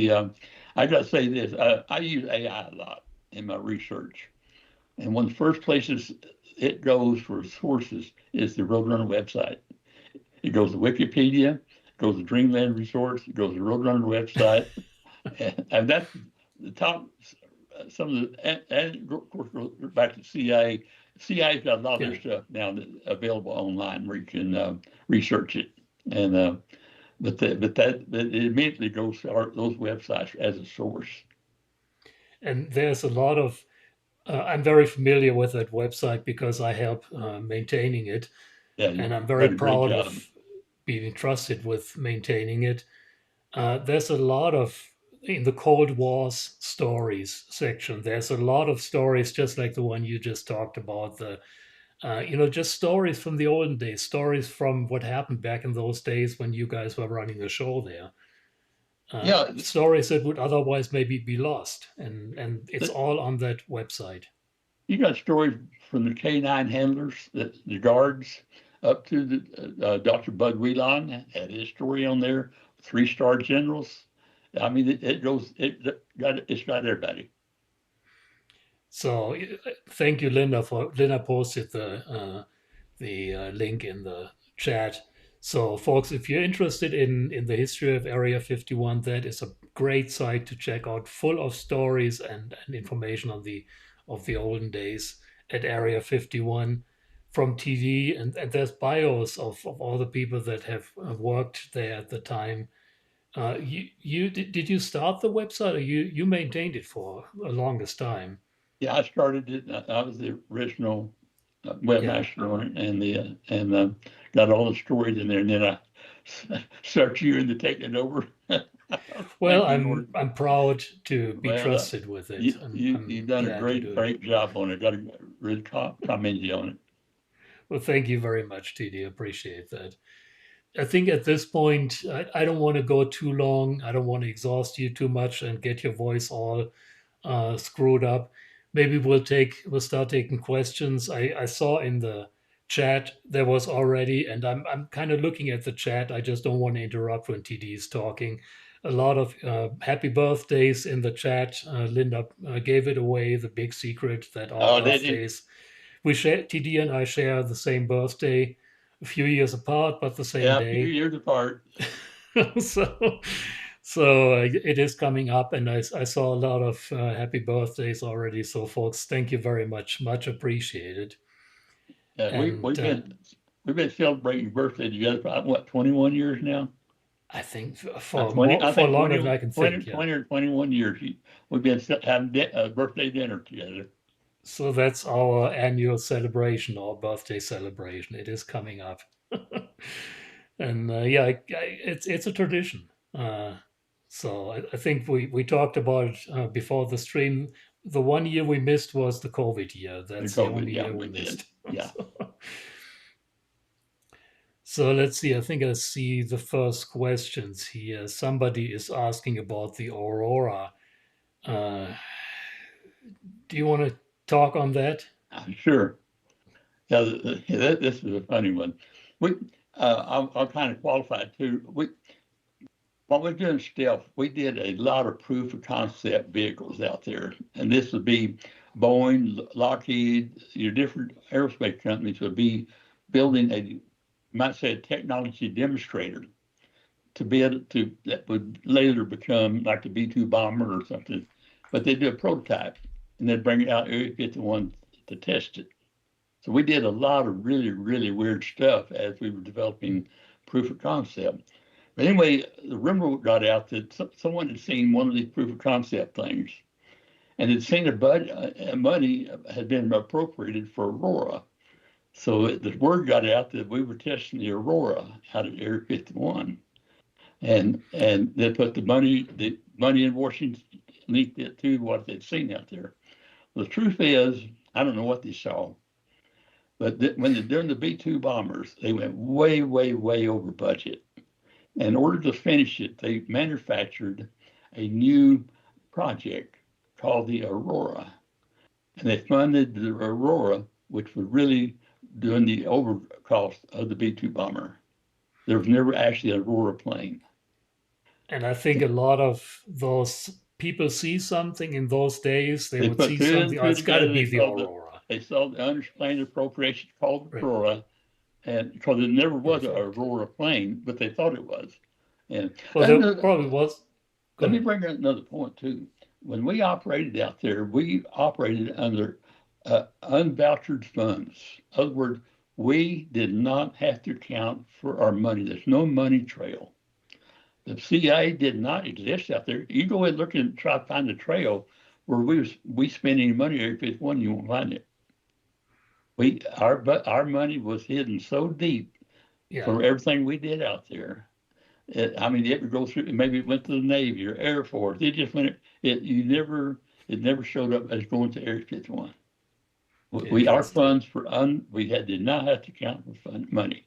I got to say this: I use AI a lot in my research, and one of the first places it goes for sources is the Roadrunner website. It goes to Wikipedia, goes to Dreamland Resorts, it goes to Roadrunner website, and that's the top. Some of the, and of course, goes back to CIA. CIA's got a lot of their stuff now available online where you can research it, and but it immediately goes to those websites as a source. And there's a lot of. I'm very familiar with that website because I help maintaining it, and I'm very proud of being trusted with maintaining it. There's a lot of, in the Cold War's stories section, there's a lot of stories just like the one you just talked about, the Just stories from the olden days, stories from what happened back in those days when you guys were running the show there. Yeah, Stories that would otherwise maybe be lost, and it's all on that website. you got stories from the K9 handlers, the guards, up to the Dr. Bud Wheelon had his story on there. 3-star generals. I mean, it goes. It's got everybody. So thank you, Linda, for Linda posted the link in the chat. So, folks, if you're interested in the history of Area 51, that is a great site to check out, full of stories and information on the olden days at Area 51 from TV, and there's bios of all the people that have worked there at the time. Did you start the website, or you maintained it for a longest time? Yeah, I started it. I was the original Yeah. webmaster on it, and got all the stories in there. And then I start you into taking it over. Well, Thank you, I'm Lord. I'm proud to be Well, trusted with it. I'm you've done a glad to do it. great job on it. Got to really commend you on it. Well, thank you very much, TD. Appreciate that. I think at this point, I don't want to go too long. I don't want to exhaust you too much and get your voice all screwed up. Maybe we'll start taking questions. I saw in the chat there was already, and I'm kind of looking at the chat. I just don't want to interrupt when TD is talking. A lot of happy birthdays in the chat. Linda gave it away, the big secret that our Oh, did you? birthdays, we share, TD and I share the same birthday, a few years apart, but the same Yeah, a few day. years apart. so so it is coming up, and I saw a lot of happy birthdays already. So, folks, thank you very much. Much appreciated. We And we've been celebrating birthday together for what, 21 years now? I think I for think longer than I can 20 think. Yeah. 20 or 21 years we've been having birthday dinner together. So that's our annual celebration, our birthday celebration. It is coming up. And yeah, it's a tradition. So I think we talked about it before the stream. The one year we missed was the COVID year. The That's the COVID, only yeah, year we we did. missed. Yeah. So let's see. I think I see the first questions here. Somebody is asking about the Aurora. Uh, do you want to talk on that? I'm sure. Yeah, this is a funny one. We, I'll kind of qualify it too. While we're doing stealth, we did a lot of proof of concept vehicles out there, and this would be Boeing, Lockheed, your different aerospace companies would be building you might say, a technology demonstrator to be able to that would later become like the B-2 bomber or something. But they do a prototype and they'd bring it out Area 51 to test it. So we did a lot of really, really weird stuff as we were developing proof of concept. But anyway, the rumor got out that someone had seen one of these proof of concept things and had seen money had been appropriated for Aurora. So the word got out that we were testing the Aurora out of Area 51. And they put the money in Washington linked it to what they'd seen out there. The truth is, I don't know what they saw, but when they're doing the B-2 bombers, they went way, way, way over budget. In order to finish it, they manufactured a new project called the Aurora, and they funded the Aurora, which was really doing the overcost of the B-2 bomber. There was never actually an Aurora plane. And I think a lot of those people see something in those days. They They would put see two and something. Oh, two it's got to together. be the Aurora. They saw the unexplained appropriation called Right. Aurora, and because it never was an Perfect. Aurora plane, but they thought it was. And Well, there probably was. Go let me ahead. bring up another point too. When we operated out there, we operated under unvouchered funds. In other words, we did not have to account for our money. There's no money trail. The CIA did not exist out there. You go and look and try to find a trail where we spend any money Area 51, you won't find it. Our money was hidden so deep Yeah. for everything we did out there. It would go through. Maybe it went to the Navy or Air Force. It just went. It never showed up as going to Area 51. Our Interesting. funds did not have to count for money.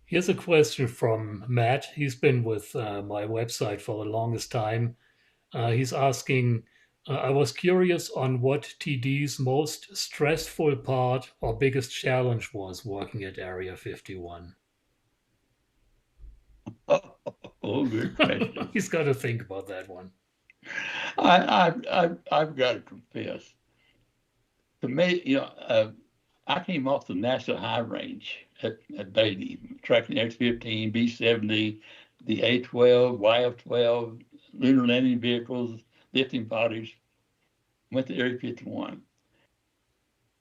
Here's a question from Matt. He's been with my website for the longest time. He's asking, I was curious on what TD's most stressful part or biggest challenge was working at Area 51. Oh, good question. He's got to think about that one. I've got to confess, to me, I came off the NASA high range at Beatty, tracking X-15, B-70, the A-12, YF-12, lunar landing vehicles, lifting bodies. Went to Area 51.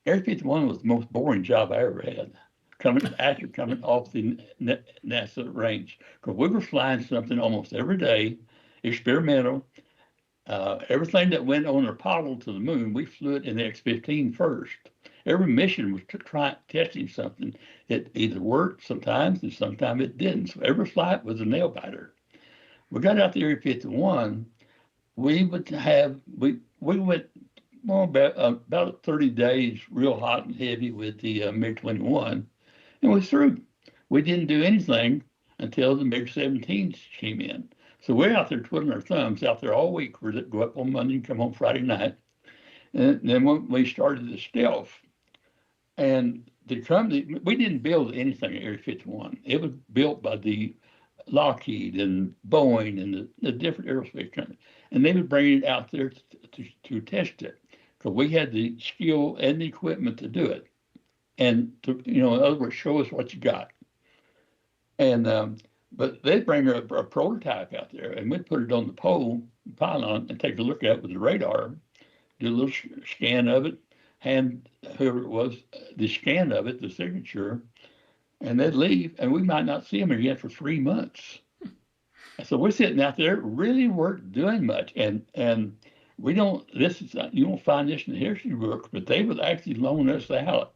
Area 51 was the most boring job I ever had. After coming off the NASA range, because we were flying something almost every day, experimental. Everything that went on Apollo to the moon, we flew it in the X-15 first. Every mission was testing something. It either worked sometimes, and sometimes it didn't. So every flight was a nail biter. We got out to Area 51. We went about 30 days real hot and heavy with the MiG-21, and we're through. We didn't do anything until the MiG-17s came in. So we're out there twiddling our thumbs out there all week. We'd go up on Monday and come home Friday night. And then when we started the stealth, and the company, we didn't build anything at Area 51. It was built by the Lockheed and Boeing and the different aerospace companies. And they would bring it out there to test it, because we had the skill and the equipment to do it. And in other words, show us what you got. And but they'd bring a prototype out there, and we'd put it on the pylon, and take a look at it with the radar, do a little scan of it, hand whoever it was the scan of it, the signature, and they'd leave, and we might not see them again for 3 months. So we're sitting out there, really weren't doing much, and we don't. You won't find this in the history book, but they would actually loan us out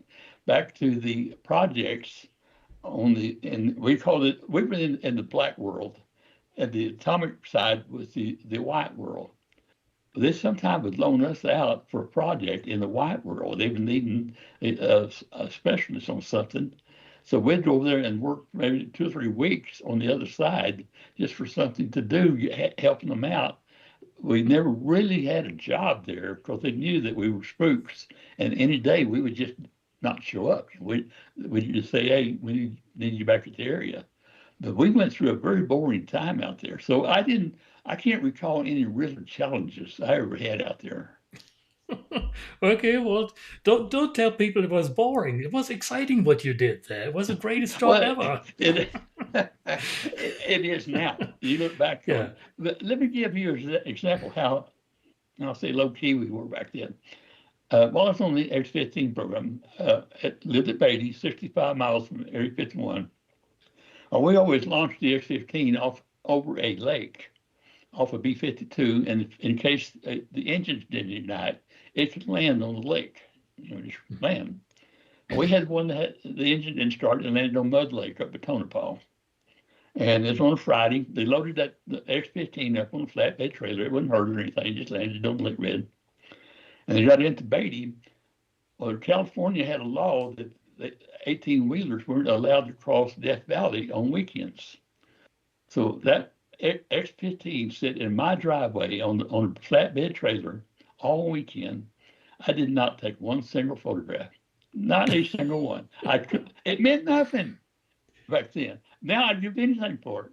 back to the projects and we called it. We were in the black world, and the atomic side was the white world. They sometimes would loan us out for a project in the white world. They were needing a specialist on something. So we'd go over there and work maybe 2 or 3 weeks on the other side just for something to do, helping them out. We never really had a job there because they knew that we were spooks. And any day we would just not show up. We'd just say, hey, we need you back at the area. But we went through a very boring time out there. So I can't recall any real challenges I ever had out there. Okay, well, don't tell people it was boring. It was exciting what you did there. It was the greatest job Well, ever. it is now. You look back on Yeah. it. But let me give you an example how, I'll say low key we were back then. While I was on the X-15 program, lived at Beatty, 65 miles from Area 51. We always launched the X-15 off over a lake, off of B-52, and in case the engines didn't ignite, it could land on the lake, just land. We had one that the engine didn't start and landed on Mud Lake up at Tonopah. And it was on a Friday. They loaded the X-15 up on a flatbed trailer. It wasn't hurt or anything. It just landed on Lake Red. And they got into Beatty. Well, California had a law that 18-wheelers weren't allowed to cross Death Valley on weekends. So that X-15 sat in my driveway on a flatbed trailer all weekend. I did not take one single photograph, not a single one. It meant nothing back then. Now I'd give anything for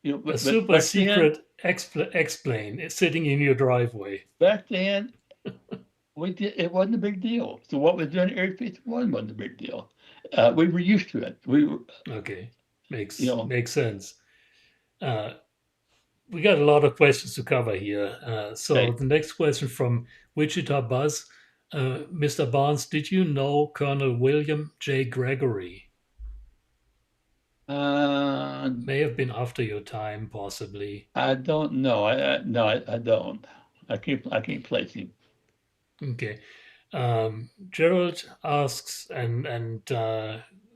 it. A super secret X-plane is sitting in your driveway. Back then, it wasn't a big deal. So what was doing at Area 51 wasn't a big deal. We were used to it. Okay, makes sense. We got a lot of questions to cover here. So the next question from Wichita Buzz. Mr. Barnes, did you know Colonel William J. Gregory? May have been after your time, possibly. I don't know. I don't. I can't place him. Okay. Gerald asks, and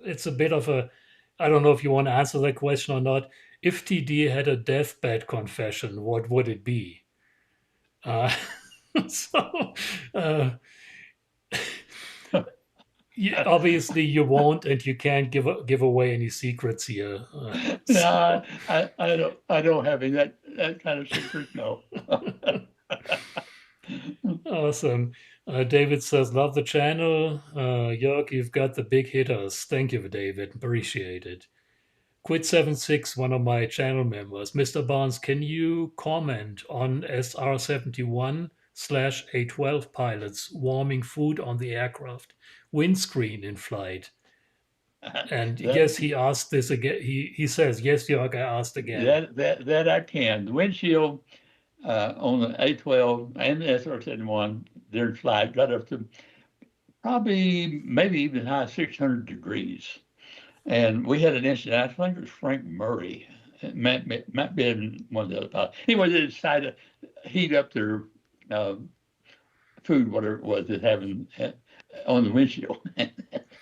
it's a bit of a, I don't know if you want to answer that question or not. If TD had a deathbed confession, what would it be? So Obviously, you won't, and you can't give away any secrets here. No, I don't have any that kind of secret. No. Awesome. David says, love the channel. Jörg, you've got the big hitters. Thank you, David. Appreciate it. Quit76, one of my channel members. Mr. Barnes, can you comment on SR-71 slash A12 pilots warming food on the aircraft windscreen in flight? And yes, he asked this again. He says, yes, Jörg, I asked again. that I can. The windshield on the A12 and the SR-71, their flight got up to probably maybe even high 600 degrees. And we had an incident, I think it was Frank Murray. It might be one of the other pilots. Anyway, they decided to heat up their food, whatever it was, that having on the windshield. And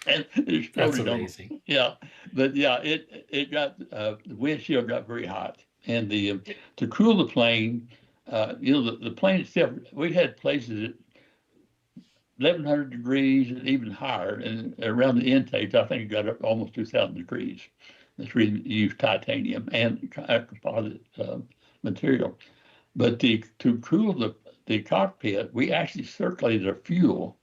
it That's exploded amazing. Yeah, but yeah, it got the windshield got very hot, and the to cool the plane, the plane itself, we had places at 1,100 degrees and even higher, and around the intake, I think it got up almost 2,000 degrees. That's really used titanium and composite material. But to cool the cockpit, we actually circulated a fuel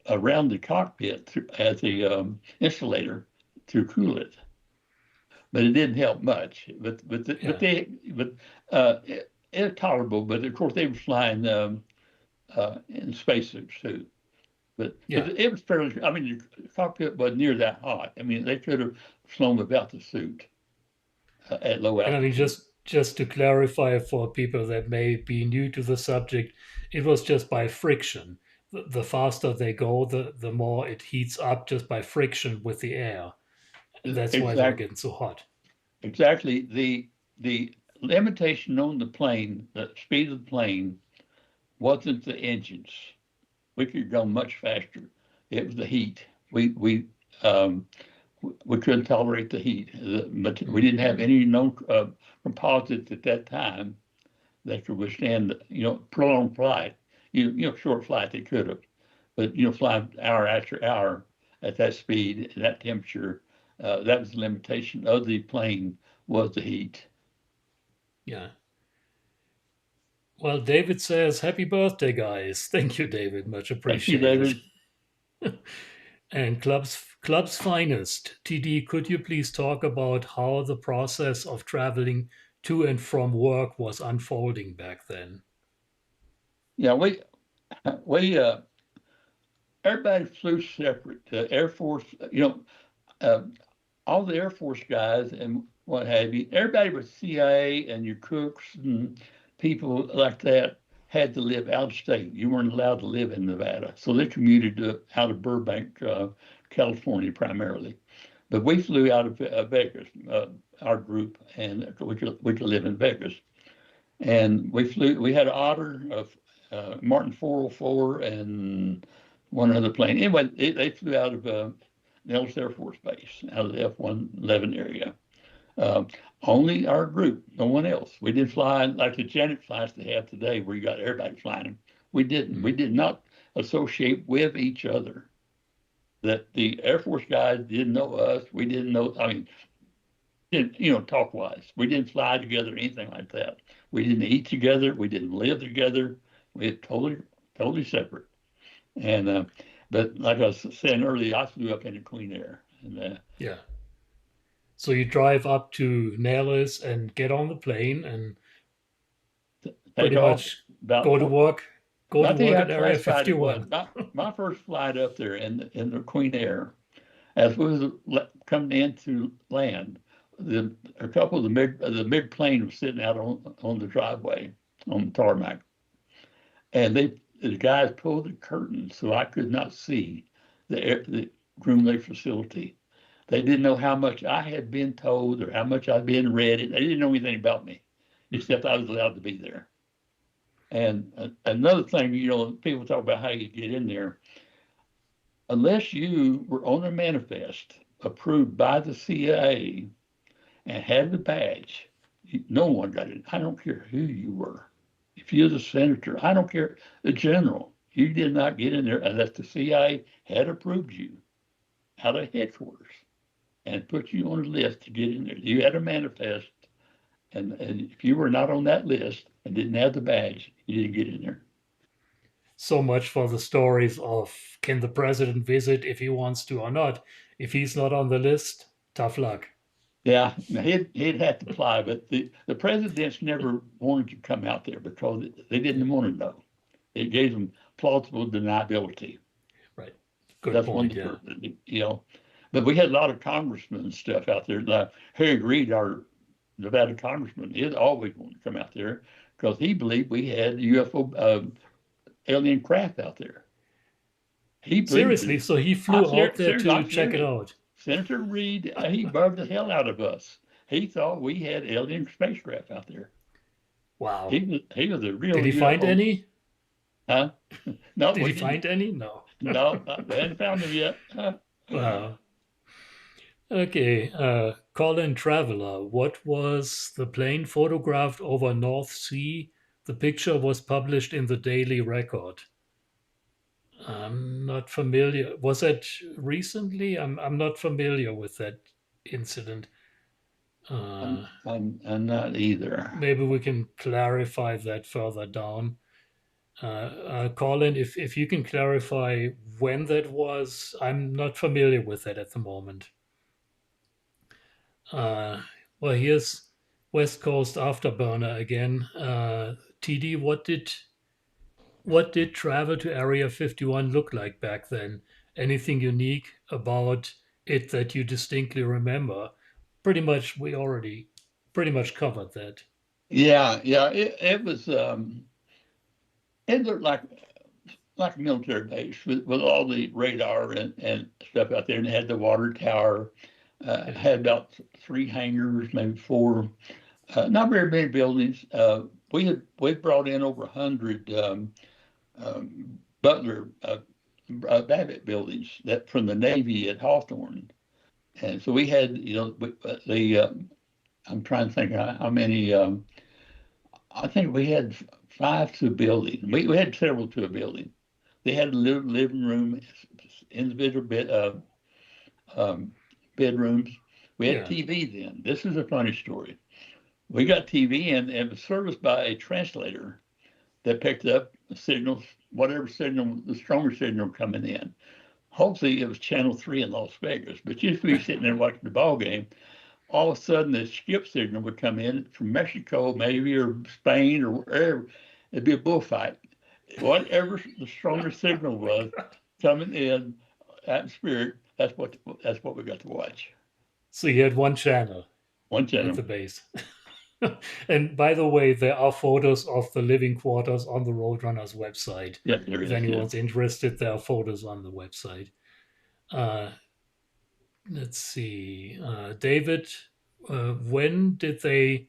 around the cockpit as a insulator to cool it. But it didn't help much. But it's tolerable. But of course, they were flying in spacesuits too. But it was fairly. I mean, the cockpit wasn't near that hot. I mean, they could have flown without the suit at low altitude. And I mean, just to clarify for people that may be new to the subject, it was just by friction. The faster they go, the more it heats up just by friction with the air. That's why they're getting so hot. Exactly. The limitation on the plane, the speed of the plane, wasn't the engines. We could go much faster. It was the heat. We couldn't tolerate the heat. We didn't have any known composites at that time that could withstand, prolonged flight. Short flight they could have, but flying hour after hour at that speed and that temperature, that was the limitation of the plane, was the heat. Yeah. Well, David says, happy birthday, guys. Thank you, David. Much appreciated. Thank you, David. And Club's Finest, TD, could you please talk about how the process of traveling to and from work was unfolding back then? Yeah, we everybody flew separate. The Air Force, all the Air Force guys and what have you, everybody was CIA and your cooks and people like that had to live out of state. You weren't allowed to live in Nevada. So they commuted out of Burbank, California primarily. But we flew out of Vegas, our group, and we could live in Vegas. And we had an Otter, Martin 404, and one other plane. Anyway, they flew out of Nellis Air Force Base, out of the F-111 area. Only our group, no one else. We didn't fly like the Janet flights they have today, where you got everybody flying them. We didn't. We did not associate with each other. That the Air Force guys didn't know us. We didn't know. I mean, didn't talk wise. We didn't fly together, anything like that. We didn't eat together. We didn't live together. We had totally separate. And but like I was saying earlier, I flew up in the Queen Air. And yeah. So you drive up to Nellis and get on the plane and pretty much go to work. Go to work at Area 51. My first flight up there in the Queen Air, as we was coming in to land, a couple of the mid plane was sitting out on the driveway on the tarmac, and the guys pulled the curtain so I could not see the groom lake facility. They didn't know how much I had been told or how much I'd been read. They didn't know anything about me, except I was allowed to be there. And another thing, people talk about how you get in there. Unless you were on a manifest approved by the CIA and had the badge, no one got in. I don't care who you were. If you're the senator, I don't care, the general, You did not get in there unless the CIA had approved you out of headquarters and put you on a list to get in there. You had a manifest, and if you were not on that list and didn't have the badge, you didn't get in there. So much for the stories of can the president visit if he wants to or not. If he's not on the list, tough luck. Yeah, now he'd have to apply, but the presidents never wanted to come out there because they didn't want to know. It gave them plausible deniability. Right. Good That's point. one Yeah. you know. But we had a lot of congressmen and stuff out there. Like Harry Reid, our Nevada congressman, he'd always wanted to come out there because he believed we had UFO alien craft out there. He believed Seriously, it. so he flew out there Seriously, to I'm check it serious. out. Senator Reid, he bugged the hell out of us. He thought we had alien spacecraft out there. Wow. He was a real Did he find UFO. any? Huh? No, Did we he didn't. find any? No. No, they hadn't found them yet. Wow. Okay. Colin Traveler, what was the plane photographed over North Sea? The picture was published in the Daily Record. I'm not familiar. Was that recently? I'm not familiar with that incident. I'm not either. Maybe we can clarify that further down. Colin, if you can clarify when that was, I'm not familiar with that at the moment. Well, here's West Coast Afterburner again. TD, what did travel to Area 51 look like back then? Anything unique about it that you distinctly remember? Pretty much, we already pretty much covered that. Yeah, it was it looked like a military base with all the radar and stuff out there, and it had the water tower. Had about 3 hangars, maybe 4. Not very many buildings. We brought in over 100 Butler Babbitt buildings that from the Navy at Hawthorne, and so we had I'm trying to think how many. I think we had 5 to a building. We had several to a building. They had a living room, individual bedrooms. We had Yeah. TV then. This is a funny story. We got TV and it was serviced by a translator that picked up the signals, whatever signal, the stronger signal coming in. Hopefully it was Channel 3 in Las Vegas, but you used to be sitting there watching the ball game. All of a sudden the skip signal would come in from Mexico, maybe, or Spain, or wherever. It'd be a bullfight. Whatever the stronger signal was coming in, atmospheric, that's what we got to watch. So you had one channel One at channel. the base. And by the way, there are photos of the living quarters on the Roadrunners website. Yeah, there If is. Yeah. anyone's interested, there are photos on the website. Let's see. David, when did they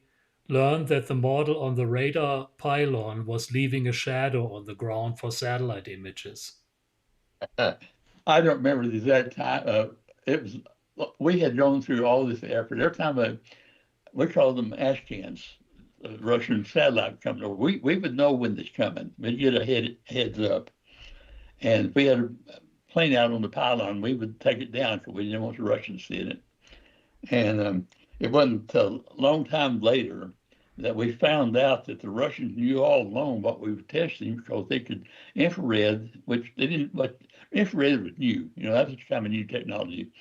learn that the model on the radar pylon was leaving a shadow on the ground for satellite images? I don't remember the exact time. It was we had gone through all this effort. Every time we called them Ashkans, Russian satellite coming over. We would know when it's coming. We'd get a heads up, and if we had a plane out on the pylon, we would take it down because we didn't want the Russians seeing it. And it wasn't until a long time later that we found out that the Russians knew all along what we were testing because they could infrared, which they didn't. But infrared was new. That was kind of new technology.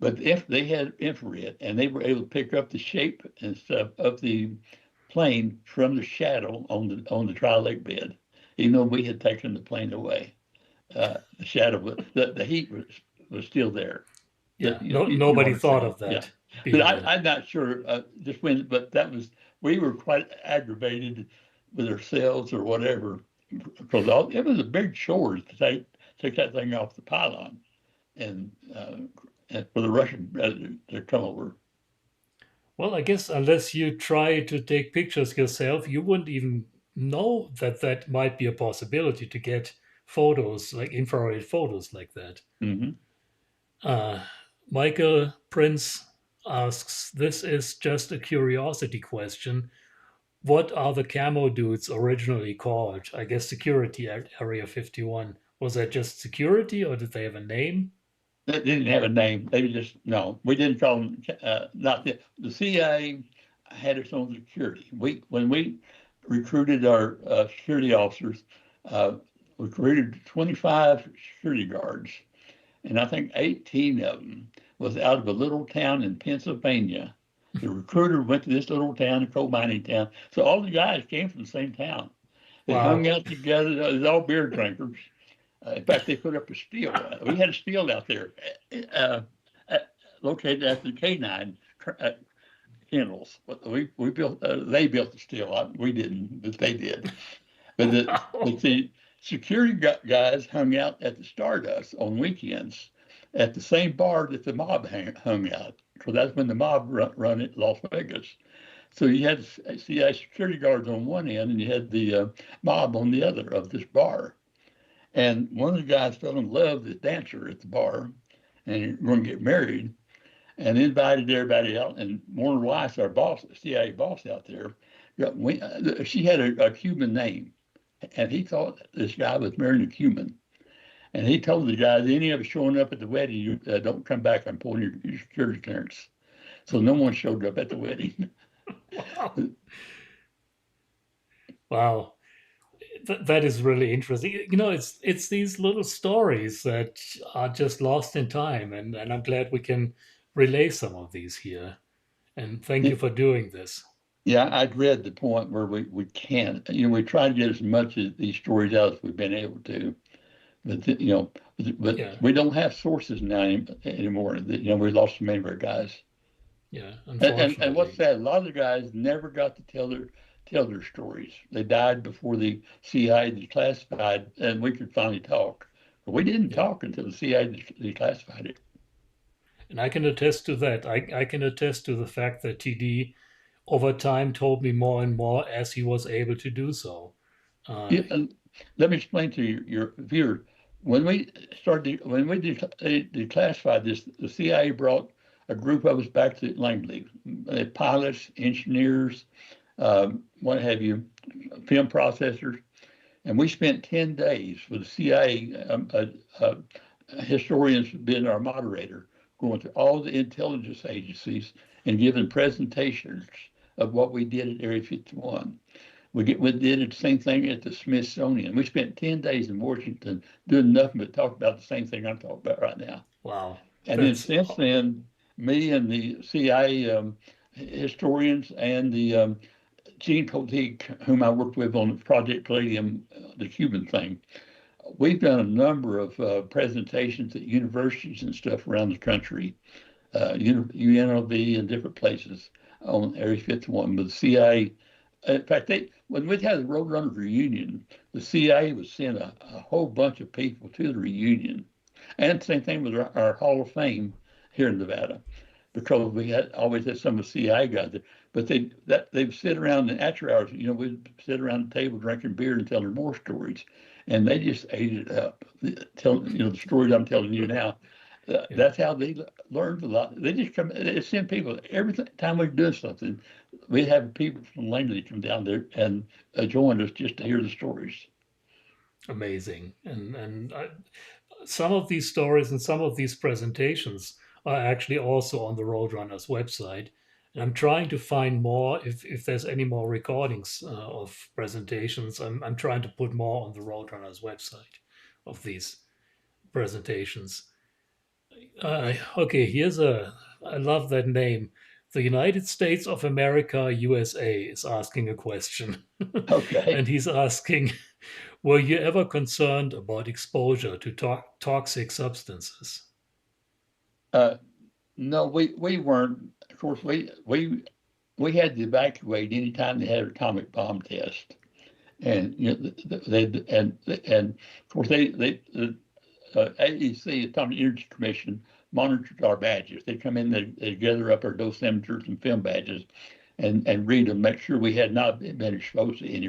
But if they had infrared and they were able to pick up the shape and stuff of the plane from the shadow on the trial lake bed, even though we had taken the plane away, the shadow, the heat was still there. Yeah, nobody thought of that. Yeah. But I'm not sure just when, but we were quite aggravated with ourselves or whatever because it was a big chore to take that thing off the pylon and for the Russian to come over. Well, I guess unless you try to take pictures yourself, you wouldn't even know that might be a possibility to get photos, like infrared photos like that. Mm-hmm. Michael Prince asks, this is just a curiosity question. what are the camo dudes originally called? I guess Security Area 51. Was that just security or did they have a name? They didn't have a name. They just, no, we didn't call them, not the CIA had its own security. When we recruited our security officers, uh, we recruited 25 security guards, and I think 18 of them was out of a little town in Pennsylvania. The recruiter went to this little town, a coal mining town. So all the guys came from the same town. They hung Wow. out together. It was all beer drinkers. In fact, they put up a steel. We had a steel out there, uh, uh, located at the K9 kennels. We built. They built the steel. We didn't, but they did. But Wow. the security guys hung out at the Stardust on weekends at the same bar that the mob hung out. So that's when the mob run at Las Vegas. So you had CIA security guards on one end, and you had the mob on the other of this bar. And one of the guys fell in love with this dancer at the bar, and he was going to get married, and invited everybody out. And Warren Weiss, our boss, CIA boss out there, she had a Cuban name, and he thought this guy was marrying a Cuban. And he told the guys, any of us showing up at the wedding, you don't come back. I'm pulling your security clearance. So no one showed up at the wedding. Wow. Wow. That is really interesting. It's these little stories that are just lost in time, and I'm glad we can relay some of these here. And thank you for doing this. Yeah, I'd read the point where we can't, we try to get as much of these stories out as we've been able to, but but Yeah, we don't have sources now anymore. We lost so many of our guys. yeah, And what's unfortunately. sad, a lot of the guys never got to tell their stories. They died before the CIA declassified, and we could finally talk. But we didn't Yeah. talk until the CIA declassified it. And I can attest to that. I can attest to the fact that TD over time told me more and more as he was able to do so. Uh, Yeah, and let me explain to your viewer. When we declassified this, the CIA brought a group of us back to Langley, pilots, engineers, what have you, film processors, and we spent 10 days with the CIA historians being our moderator, going to all the intelligence agencies and giving presentations of what we did at Area 51. We did the same thing at the Smithsonian. We spent 10 days in Washington doing nothing but talk about the same thing I'm talking about right now. wow. And then That's since then, me and the CIA historians and the Gene Poteet, whom I worked with on Project Palladium, the Cuban thing, we've done a number of presentations at universities and stuff around the country, UNLV and different places on Area 51 with the CIA. In fact, when we had the Roadrunners reunion, the CIA would send a whole bunch of people to the reunion. And same thing with our Hall of Fame here in Nevada, because we had always had some of the CIA guys there. But they'd sit around after hours, we'd sit around the table drinking beer and telling more stories. And they just ate it up. The stories I'm telling you now. yeah. That's how they learned a lot. They just they send people every time we're doing something. We have people from Langley come down there and join us just to hear the stories. Amazing. Some of these stories and some of these presentations are actually also on the Roadrunners website. And I'm trying to find more if there's any more recordings of presentations. I'm trying to put more on the Roadrunners website of these presentations. Okay, I love that name. The United States of America, USA, is asking a question. Okay. And he's asking, were you ever concerned about exposure to toxic substances? Uh, no, we weren't. Of course, we had to evacuate anytime they had an atomic bomb test, and and of course the AEC, Atomic Energy Commission, monitors our badges. They come in, they gather up our dosimeters and film badges, and read them, make sure we had not been exposed to any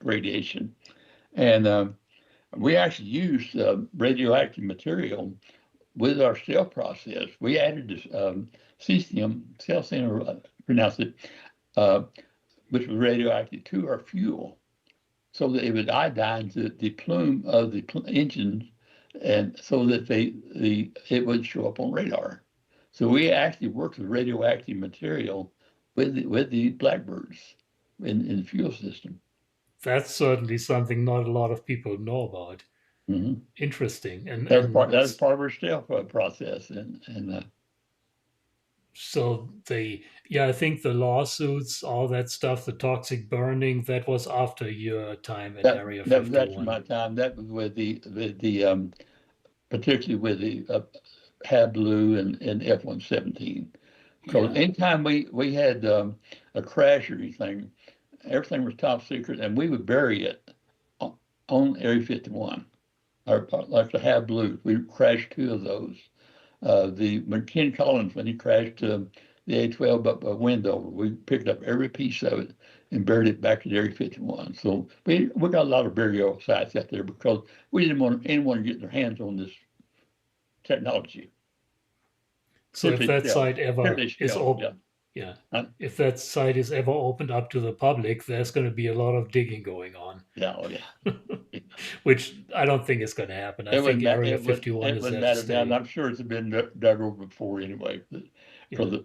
radiation. And we actually used radioactive material with our cell process. We added this cesium, pronounce it, uh, which was radioactive, to our fuel, so that it would iodine the plume of the engine, and so that it would show up on radar. So we actually worked with radioactive material with the blackbirds in the fuel system. That's certainly something not a lot of people know about. Hmm. Interesting. That was part of our stealth process, and so yeah, I think the lawsuits, all that stuff, the toxic burning, that was after your time at Area that's 51. my time. That was with the particularly with the Blue and F-117. Because Yeah. anytime we had a crash or anything, everything was top secret, and we would bury it on Area 51, or like the Blue. We crashed two of those. The Ken Collins, when he crashed the A-12 up by Wendover, we picked up every piece of it and buried it back at Area 51. So we got a lot of burial sites out there because we didn't want anyone to get their hands on this technology. So if that site ever is open, yeah. If that site is ever opened up to the public, there's going to be a lot of digging going on. Yeah, oh yeah. Which I don't think is going to happen. I think Area 51 is there to stay. And I'm sure it's been dug over before anyway. Yeah.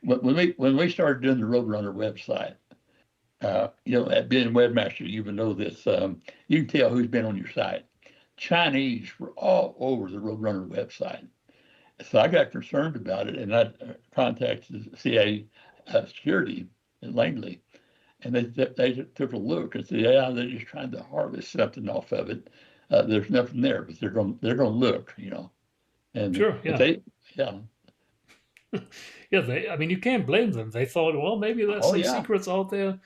When we started doing the Roadrunner website, being webmaster, you would know this. You can tell who's been on your site. Chinese were all over the Roadrunner website. So I got concerned about it, and I contacted the CIA security in Langley, and they took a look and said, "Yeah, they're just trying to harvest something off of it. There's nothing there, but they're going to look, And sure, yeah, yeah, yeah. I mean, you can't blame them. They thought, well, maybe there's some secrets out there.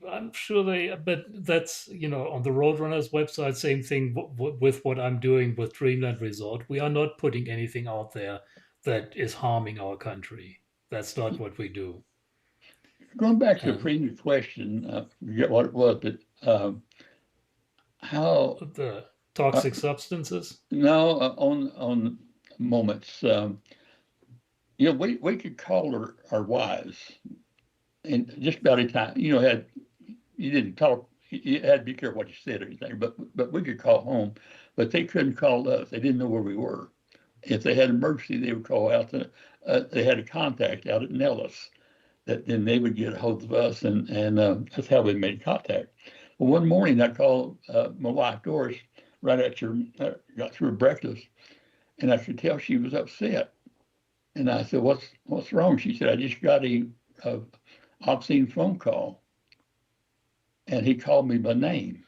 I'm sure but that's, on the Roadrunners website, same thing with what I'm doing with Dreamland Resort. We are not putting anything out there that is harming our country. That's not what we do. Going back to the previous question, I forget what it was, but how the toxic substances? No, on moments. We could call our wives, and just about any time. You didn't talk. You had to be careful what you said or anything. But we could call home, but they couldn't call us. They didn't know where we were. If they had an emergency, they would call out. They had a contact out at Nellis. That then they would get a hold of us, and that's how we made contact. Well, one morning I called my wife Doris right after got through breakfast, and I could tell she was upset. And I said, "What's wrong?" She said, "I just got a obscene phone call, and he called me by name.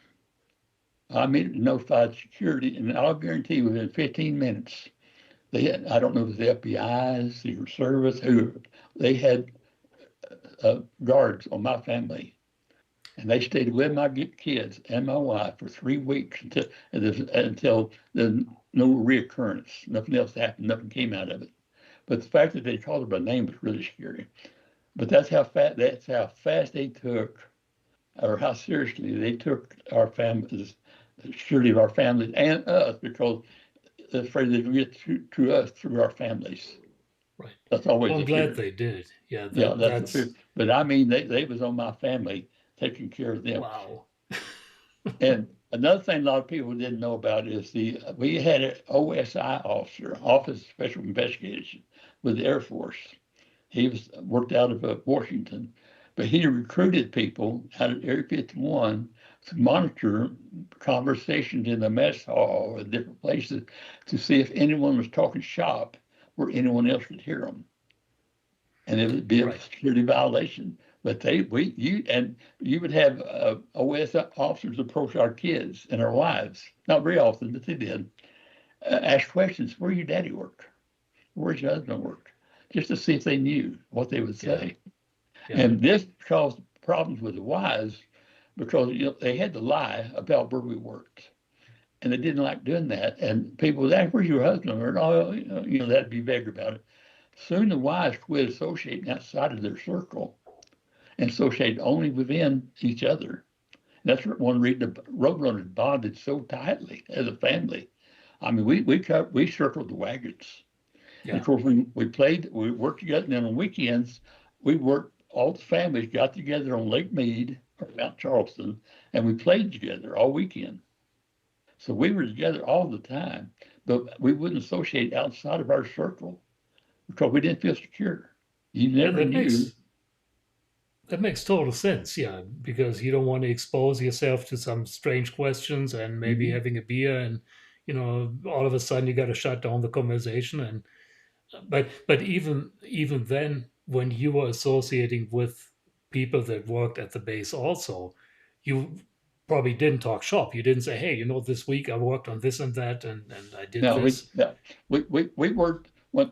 I immediately notified security, and I'll guarantee within 15 minutes, I don't know if it was the FBI, Secret Service, who they had guards on my family, and they stayed with my kids and my wife for 3 weeks until there's no reoccurrence. Nothing else happened. Nothing came out of it. But the fact that they called her by name was really scary. But that's how fast they took, or how seriously they took our families, the security of our families and us, because they're afraid they would get to us through our families. Right. That's always. Well, I'm glad they did. Yeah. That's the truth. But I mean, they was on my family, taking care of them. Wow. And another thing a lot of people didn't know about is we had an OSI officer, Office of Special Investigation, with the Air Force. He worked out of Washington, but he recruited people out of Area 51 to monitor conversations in the mess hall or different places to see if anyone was talking shop where anyone else could hear them. And it would be a security violation. But you would have OS officers approach our kids and our wives, not very often, but they did, ask questions. Where your daddy work? Where's your husband work? Just to see if they knew what they would say. Yeah. And this caused problems with the wives because they had to lie about where we worked. And they didn't like doing that. And people would ask, where's your husband? Or, that'd be vague about it. Soon the wives quit associating outside of their circle and associated only within each other. And that's one reason the Roadrunners bonded so tightly as a family. I mean, we circled the wagons. Yeah. And of course, we worked together. And then on weekends, we worked all the families got together on Lake Mead or Mount Charleston, and we played together all weekend. So we were together all the time, but we wouldn't associate outside of our circle because we didn't feel secure. You Yeah, never knew. that makes total sense. Yeah, because you don't want to expose yourself to some strange questions and maybe Mhm. having a beer and all of a sudden you got to shut down the conversation. And but even then, when you were associating with people that worked at the base also, you probably didn't talk shop. You didn't say, hey, this week I worked on this and that, and I did No, this. we worked when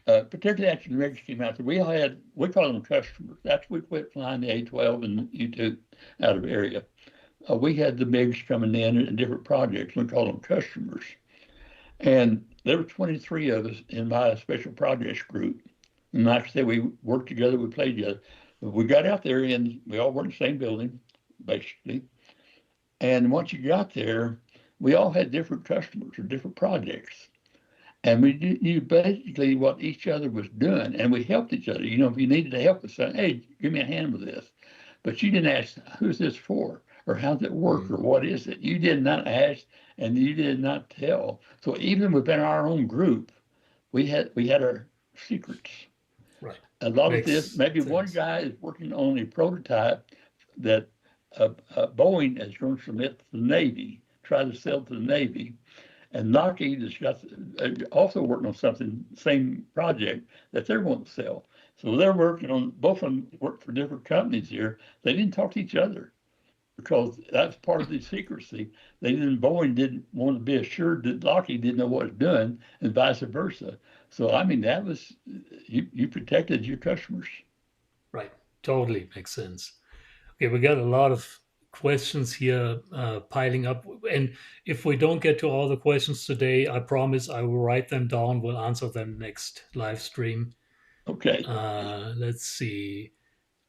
particularly after the rigs came out. We had we call them customers. After we quit flying the A-12 and U-2 out of area, we had the MiGs coming in different projects. We call them customers. And there were 23 of us in my special projects group. And like I said, we worked together, we played together. We got out there and we all worked in the same building, basically. And once you got there, we all had different customers or different projects. And we knew basically what each other was doing. And we helped each other. If you needed help with something, hey, give me a hand with this. But you didn't ask, who's this for? Or how's it work? Mm, Or what is it? You did not ask and you did not tell. So even within our own group, we had our secrets. right. A lot of this, Makes maybe one sense. guy is working on a prototype that Boeing is going to submit to the Navy, try to sell to the Navy. And Lockheed has got also working on something, same project that they're going to sell. So they're working on both of them work for different companies here. They didn't talk to each other because that's part of the secrecy. Boeing didn't want to be assured that Lockheed didn't know what it was doing, and vice versa. So I mean, that was you protected your customers. Right. Totally makes sense. Okay, we got a lot of questions here piling up. And if we don't get to all the questions today, I promise I will write them down. We'll answer them next live stream. Okay. Let's see.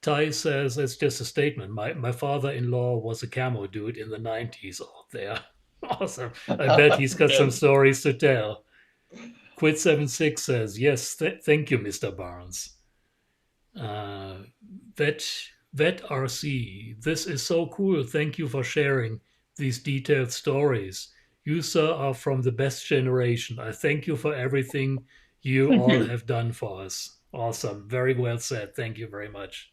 Ty says it's just a statement. My father-in-law was a camo dude in the 90s. Oh, there. Awesome. I bet he's got some Yes. stories to tell. Quid76 says, yes, thank you, Mr. Barnes. Uh, Vet Vet RC, this is so cool. Thank you for sharing these detailed stories. You, sir, are from the best generation. I thank you for everything you Thank all you. have done for us. Awesome. Very well said. Thank you very much.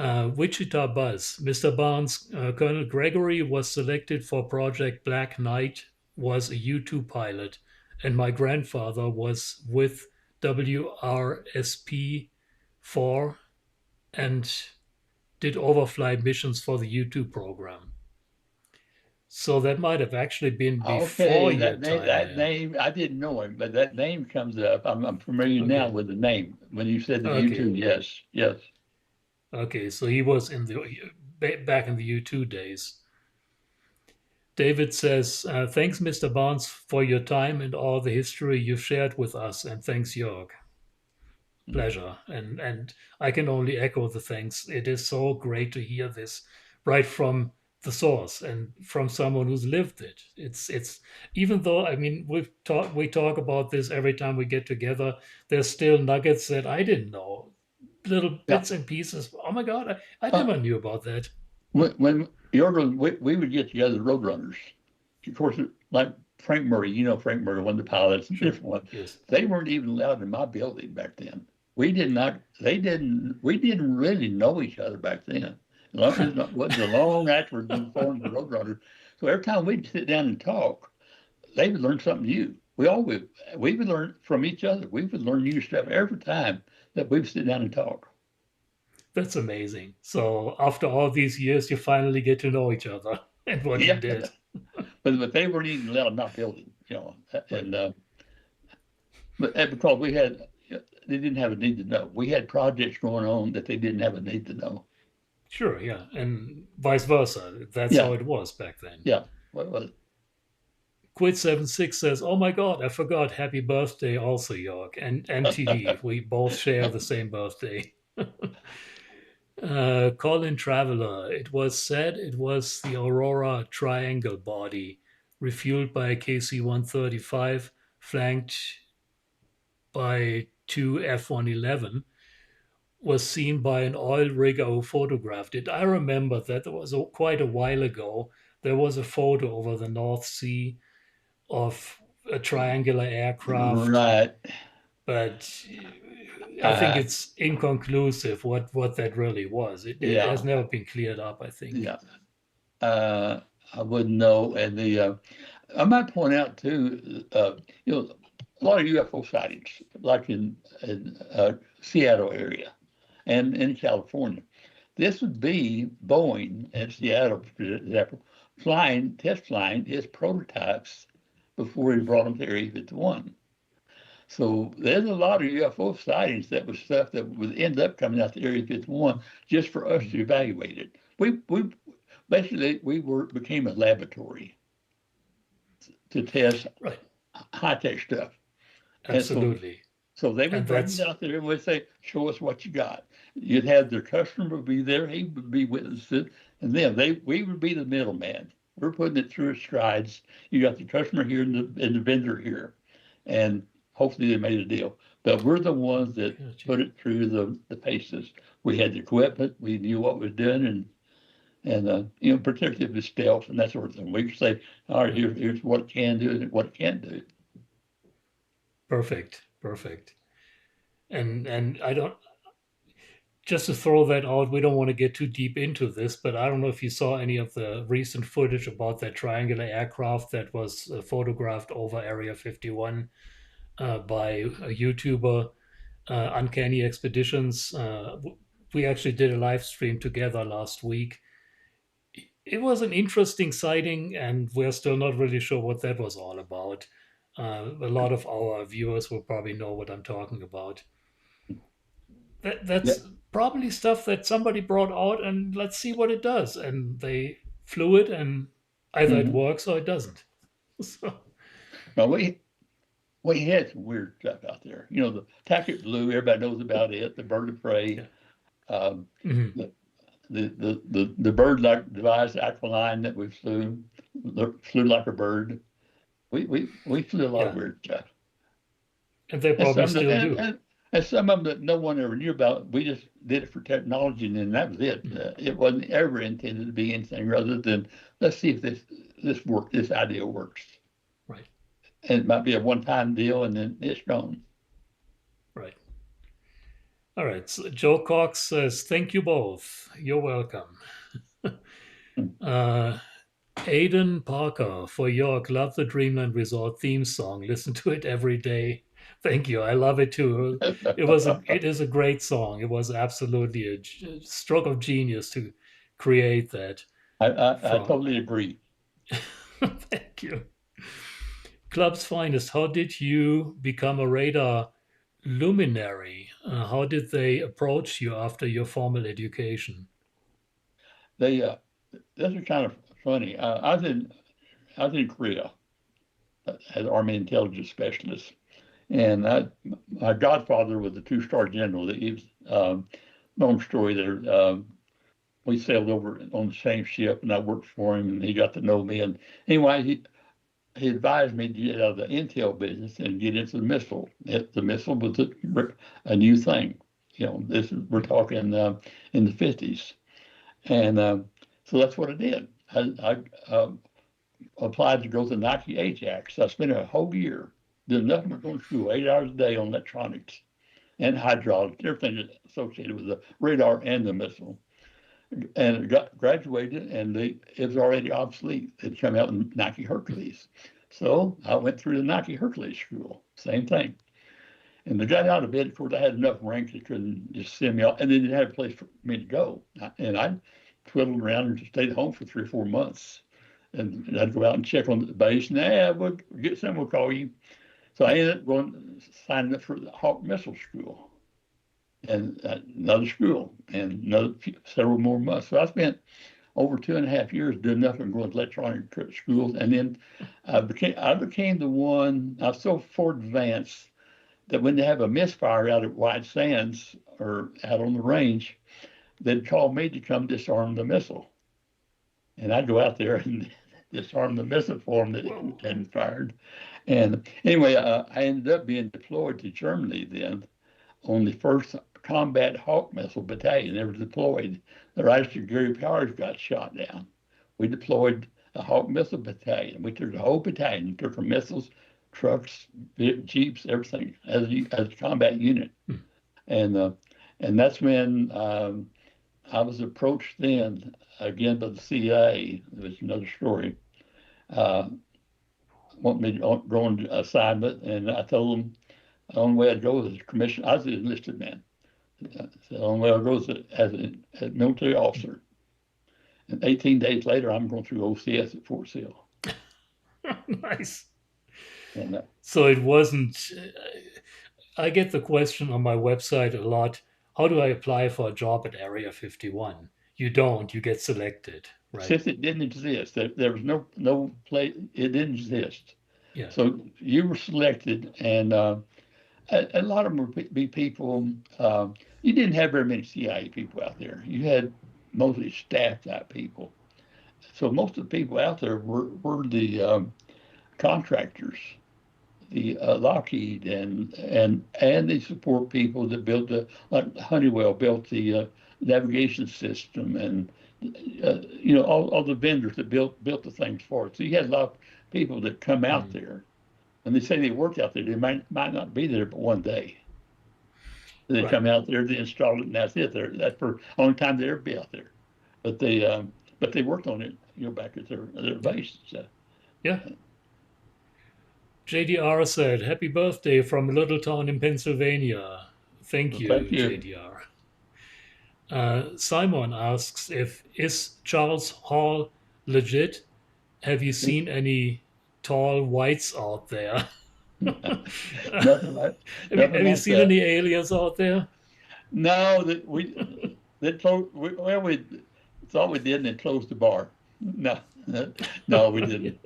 Wichita Buzz. Mr. Barnes, Colonel Gregory was selected for Project Black Knight, was a U-2 pilot, and my grandfather was with WRSP 4 and did overfly missions for the U-2 program. So that might have actually been before Okay, your time that there. name I didn't know him, but that name comes up. I'm familiar now Okay. with the name. When you said the Okay. U-2, yes, yes. Okay. So he was in the back in the U-2 days. David says, thanks, Mr. Barnes, for your time and all the history you've shared with us. And thanks, Jörg. Pleasure. And I can only echo the thanks. It is so great to hear this right from the source and from someone who's lived it. It's even though I mean we talk about this every time we get together, there's still nuggets that I didn't know. Little Yeah. bits and pieces. Oh my God, I Uh, never knew about that. when we would get together, Roadrunners. Of course, like Frank Murray, Frank Murray, one of the pilots, and Sure. different one. Yes. They weren't even allowed in my building back then. We did not. They didn't. We didn't really know each other back then. It wasn't long afterwards we formed the Roadrunners. So every time we'd sit down and talk, they would learn something new. We would learn from each other. We would learn new stuff every time that we would sit down and talk. That's amazing. So after all these years, you finally get to know each other and what you Yeah, did. but they weren't even allowed in my building. Right. And but because they didn't have a need to know. We had projects going on that they didn't have a need to know. Sure, yeah. And vice versa. That's how Yeah, it was back then. yeah. What was it? Quid76 says, oh my God, I forgot. Happy birthday also, York. And TD. We both share the same birthday. Colin Traveler. It was said it was the Aurora triangle body, refueled by a KC 135, flanked by two F 111. was seen by an oil rigger who photographed it. I remember that it was quite a while ago. There was a photo over the North Sea of a triangular aircraft, Right. but I think Uh, it's inconclusive what that really was. It has yeah. never been cleared up, I think. Yeah. Uh, I wouldn't know. And I might point out too, a lot of UFO sightings, like in Seattle area and in California. This would be Boeing at Seattle, for example, test flying its prototypes before he brought them to Area 51. So there's a lot of UFO sightings that was stuff that would end up coming out to Area 51 just for us to evaluate it. We basically became a laboratory to test Right. high tech stuff, and Absolutely. so they And would bring it that's out there and would say, "Show us what you got." You'd have their customer would be there; he would be witnessing, and then we would be the middleman. We're putting it through its strides. You got the customer here and the vendor here, and hopefully they made a deal. But we're the ones that put it through the paces. We had the equipment, we knew what was done, and particularly the stealth and that sort of thing. We could say, all right, here's what it can do and what it can't do. perfect. Perfect. And I don't, just to throw that out, we don't want to get too deep into this, but I don't know if you saw any of the recent footage about that triangular aircraft that was photographed over Area 51 by a YouTuber, Uncanny Expeditions. We actually did a live stream together last week. It was an interesting sighting, and we're still not really sure what that was all about. A lot of our viewers will probably know what I'm talking about. Yeah. That's probably stuff that somebody brought out, and let's see what it does. And they flew it, and either it Mm-hmm. works or it doesn't. So, Now we had some weird stuff out there. The Tackett Blue, everybody knows about it. The bird of prey, yeah. um, Mhm. the bird-like device Aquiline that we flew like a bird. We flew a lot of Yeah. weird stuff. And they And probably some that still do. and some of them that no one ever knew about. We just did it for technology, and then that was it. Mhm. It wasn't ever intended to be anything other than let's see if this idea works. Right. And it might be a one-time deal, and then it's gone. Right. All right. So Joe Cox says, "Thank you both. You're welcome." uh, Aiden Parker for York, love the Dreamland Resort theme song. Listen to it every day. Thank you. I love it too. It is a great song. It was absolutely a stroke of genius to create that. I From totally agree. thank you. Club's finest. How did you become a radar luminary? How did they approach you after your formal education? They This is kind of funny. I was in Korea as Army intelligence specialist, and my godfather was a two-star general. He was long story there. We sailed over on the same ship, and I worked for him, and he got to know me. And anyway, he advised me to get out of the intel business and get into the missile. The missile was a new thing. We're talking in the 50s, and so that's what I did. I applied to go to Nike Ajax. I spent a whole year doing nothing but going to school, 8 hours a day on electronics and hydraulics, everything associated with the radar and the missile. And graduated, and it was already obsolete. It'd come out in Nike Hercules. So I went through the Nike Hercules school, same thing. And they got out of bed. Of course, I had enough ranks they couldn't just send me off, and they didn't have a place for me to go. And I twiddled around and stayed home for 3 or 4 months. And I'd go out and check on the base, and we'll get someone, we'll call you. So I ended up signing up for the Hawk Missile School and another school and several more months. So I spent over 2.5 years doing nothing, going to electronic schools. And then I became the one, I was so far advanced that when they have a misfire out at White Sands or out on the range, they'd call me to come disarm the missile. And I'd go out there and disarm the missile for them that hadn't fired. And anyway, I ended up being deployed to Germany then on the first Combat Hawk Missile Battalion ever deployed. Right after Gary Powers got shot down, we deployed a Hawk Missile Battalion. We took the whole battalion, took our missiles, trucks, jeeps, everything as a combat unit. Hmm. And that's when I was approached then again by the CIA. It was another story. Want me to go on assignment, and I told them the only way I'd go is commission. I was an enlisted man. So the only way I'd go is as a military officer. And 18 days later, I'm going through OCS at Fort Sill. Nice. And So it wasn't. I get the question on my website a lot. How do I apply for a job at Area 51? You don't. You get selected, right? since it didn't exist, there was no place. It didn't exist. Yeah. So you were selected, and a lot of them would be people. You didn't have very many CIA people out there. You had mostly staff type people. So most of the people out there were the contractors, the Lockheed and the support people that built like Honeywell built the navigation system, and all the vendors that built the things for it. So you had a lot of people that come out there. When they say they worked out there, they might not be there but one day. They Right. come out there, they install it, and that's it. That's for only time they ever be out there. But they worked on it, back at their base. So. Yeah. JDR said, "Happy birthday from a little town in Pennsylvania." Thank you, Thank you. JDR. Simon asks, is Charles Hall legit? Have you seen any tall whites out there? Nothing like, Have you seen any aliens out there? No, we thought we did, and they closed the bar. No, no, we didn't.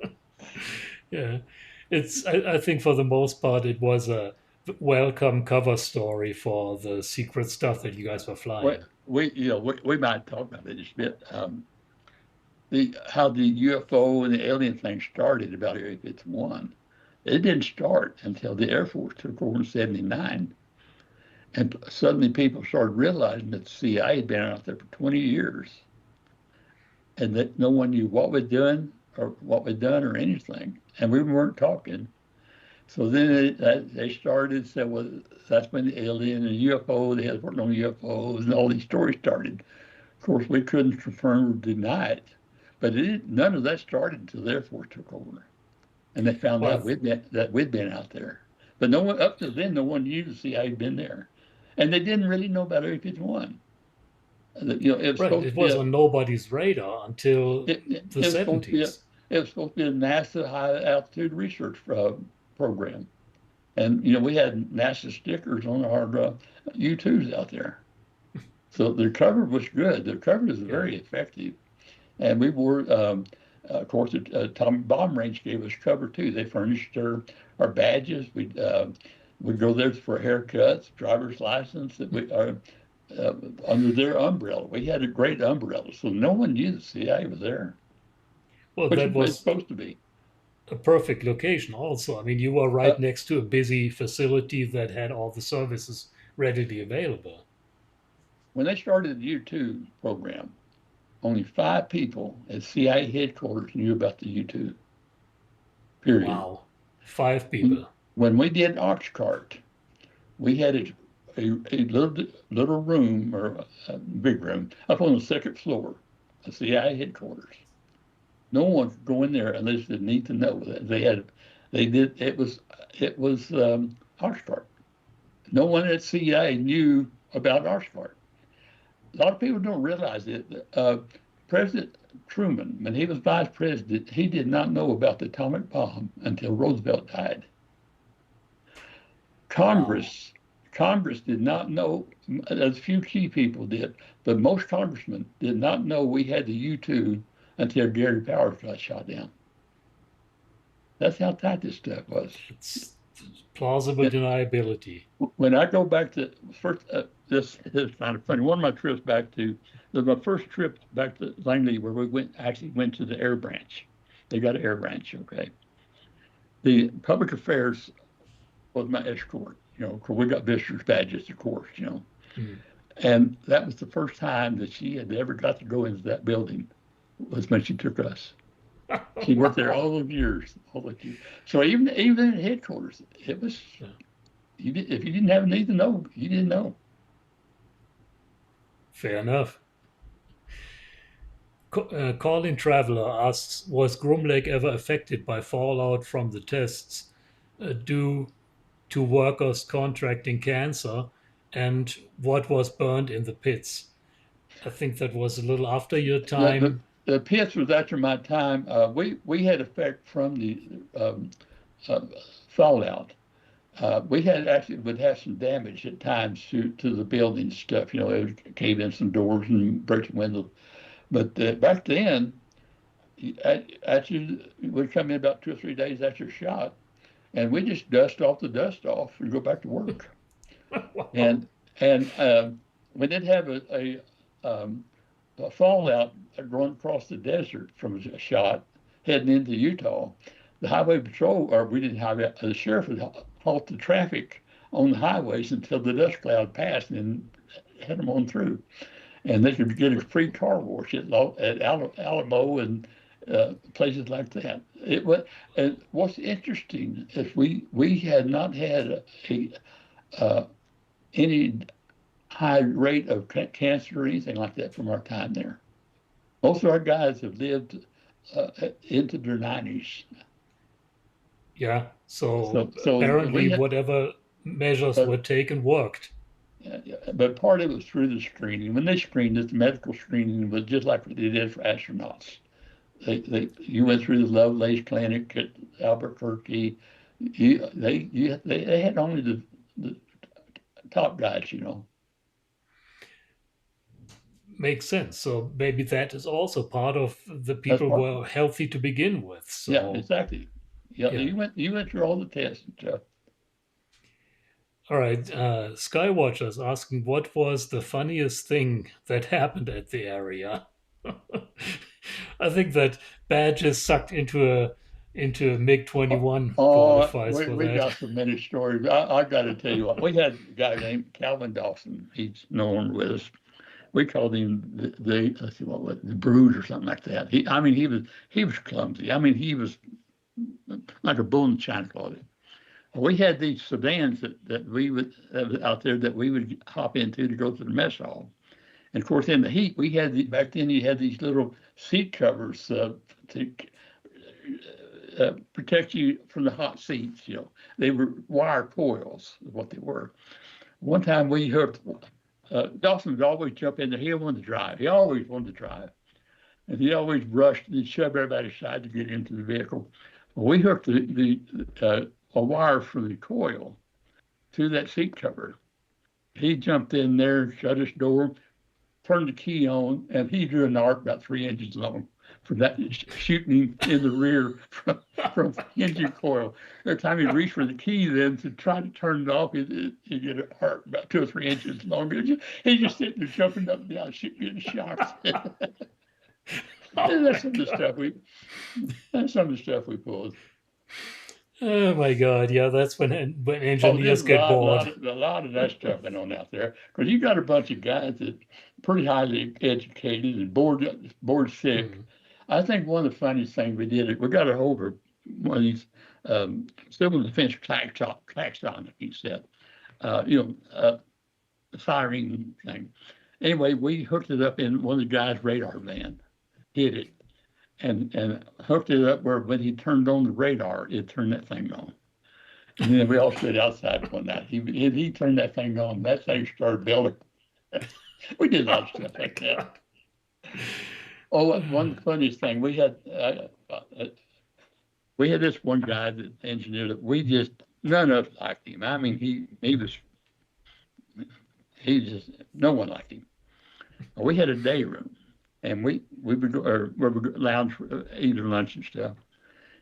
Yeah, I think for the most part it was a welcome cover story for the secret stuff that you guys were flying. We might talk about it just a bit. How the UFO and the alien thing started about Area 51. It didn't start until the Air Force took over in '79. And suddenly people started realizing that the CIA had been out there for 20 years and that no one knew what we'd done or anything. And we weren't talking. So then they started, said, well, that's when the alien and UFO, they had worked on UFOs, and all these stories started. Of course, we couldn't confirm or deny it. But none of that started until the Air Force took over. And they found out that we'd been out there. But no one, up to then, no one knew the CIA had been there. And they didn't really know about Area 51. It was on nobody's radar until the 70s. It was supposed to be a NASA high altitude research program. And, we had NASA stickers on our U-2s out there. So their cover was good. Their cover was very effective. And we wore, of course, the Atomic Bomb Range gave us cover too. They furnished our badges. We'd go there for haircuts, driver's license, under their umbrella. We had a great umbrella, so no one knew the CIA was there. Well, Which that was supposed to be a perfect location also. I mean, you were right next to a busy facility that had all the services readily available. When they started the U-2 program, only 5 people at CIA headquarters knew about the U-2. Period. Wow, 5 people. When we did Oxcart, we had a little room, or a big room, up on the second floor of CIA headquarters. No one could go in there unless they need to know that it was Oxcart. No one at CIA knew about Oxcart. A lot of people don't realize it. President Truman, when he was vice president, he did not know about the atomic bomb until Roosevelt died. Congress did not know, as few key people did, but most congressmen did not know we had the U-2 until Gary Powers got shot down. That's how tight this stuff was. It's plausible deniability. When I go back to first, this is kind of funny. One of my trips my first trip back to Langley, where we actually went to the air branch. They got an air branch, okay. The public affairs was my escort. We got visitors badges, of course, Mm. And that was the first time that she had ever got to go into that building, was when she took us. She worked there Wow. all those years, all those years. So even at headquarters, it was Yeah. if you didn't have a need to know, you didn't know. Fair enough. Colin Traveler asks, was Groom Lake ever affected by fallout from the tests due to workers contracting cancer? And what was burned in the pits? I think that was a little after your The the, time. the pits was after my time. We had effect from the uh, fallout. We had actually would have some damage at times to the building stuff. You know, it would cave in some doors and break some windows. But back then, actually, we'd come in about 2 or 3 days after shot, and we just dust off the dust off and go back to work. Wow. And we did have a fallout going across the desert from a shot heading into Utah. The highway patrol, or we didn't have it, the sheriff would halt the traffic on the highways until the dust cloud passed and head them on through. And they could get a free car wash at Alamo and places like that. It was, and what's interesting is we had not had uh, any high rate of cancer or anything like that from our time there. Most of our guys have lived into their 90s. Yeah. So So we apparently, had, whatever measures but were taken worked. but part of it was through the screening. When they screened us, the medical screening was just like they did for astronauts. You went through the Lovelace Clinic at Albuquerque. They had only the top guys, you know. Makes sense. So maybe that is also part of the That's people part. were healthy to begin with. Yeah, So exactly. Yeah, yeah. you went through all the tests and stuff. All right. Skywatcher's asking, what was the funniest thing that happened at the area? I think that badges sucked into a MiG 21 Oh, qualifies for we that. got so many stories. I got to tell you what, we had a guy named Calvin Dawson. He's no longer with us. We called him the let's see what was it, the Brood or something like that. He was clumsy. I mean, he was like a bull in China closet. We had these sedans that we would out there that we would hop into to go to the mess hall. And of course, in the heat, we had back then you had these little seat covers to protect you from the hot seats. You know, they were wire coils, is what they were. One time we hooked. Dawson would always jump in there. He wanted to drive. He always wanted to drive, and he always rushed and shoved everybody aside to get into the vehicle. Well, we hooked a wire from the coil to that seat cover. He jumped in there, shut his door, turned the key on, and he drew an arc about 3 inches long from that shooting in the rear from the engine coil. Every time he reached for the key then to try to turn it off, he'd get an arc about 2 or 3 inches long. He's just sitting there jumping up and down, getting shocked. That's some of the stuff we pulled. Oh my God. Yeah, that's when Oh, engineers get bored. a lot of that stuff went on out there because you got a bunch of guys that pretty highly educated and bored sick. Mm. I think one of the funniest things we did, we got a hold of one of these civil defense klaxon, like he said, firing thing. Anyway, we hooked it up in one of the guys' radar van, hit it, and hooked it up where when he turned on the radar, it turned that thing on. And then we all stood outside one night. He turned that thing on. That thing started building. We did a lot of stuff like that. Oh, one funniest thing we had this one guy that engineered it. None of us liked him. I mean, he just no one liked him. We had a day room, and we would go, or we would lounge, eat lunch and stuff.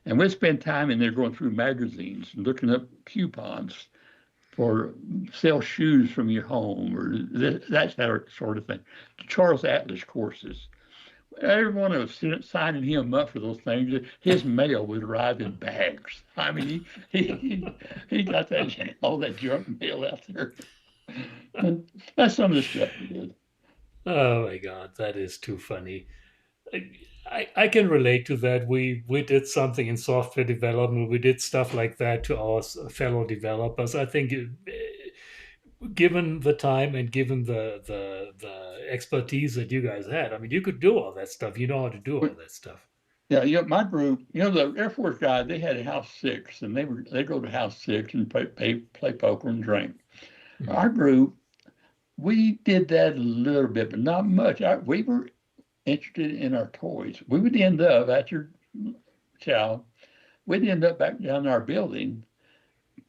And we'd spend time in there going through magazines and looking up coupons for sell shoes from your home or that sort of thing. Charles Atlas courses. Every one of us signing him up for those things. His mail would arrive in bags. I mean, he got all that junk mail out there. And that's some of the stuff we did. Oh my God, that is too funny. I can relate to that. We did something in software development. We did stuff like that to our fellow developers. I think, given the time and given the expertise that you guys had, I mean, you could do all that stuff. You know how to do all that stuff. Yeah, my group, the Air Force guys, they had a house six, and they go to house six and play poker and drink. Mhm. Our group, we did that a little bit, but not much. We were interested in our toys. We would end up after chow, we'd end up back down in our building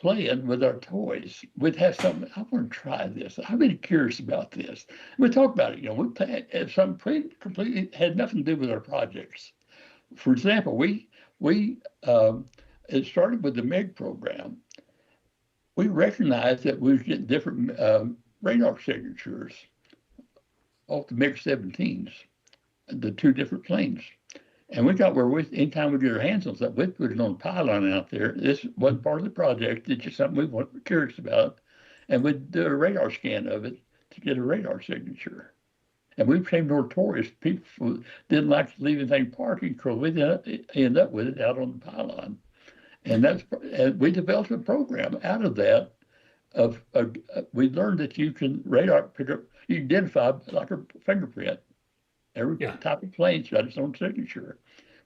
playing with our toys. We'd have something. I want to try this. I've been curious about this. We talk about it. We play something completely had nothing to do with our projects. For example, we it started with the MEG program. We recognized that we were getting different radar signatures off the MiG 17s, the two different planes. And we got where anytime we get our hands on something, we put it on a pylon out there. This wasn't part of the project. It's just something we were curious about. And we'd do a radar scan of it to get a radar signature. And we became notorious. People didn't like to leave anything parking because we end up with it out on the pylon. And we developed a program out of that. We learned that you can radar pick up, you identify like a fingerprint. Every Yeah, type of plane's got its own signature.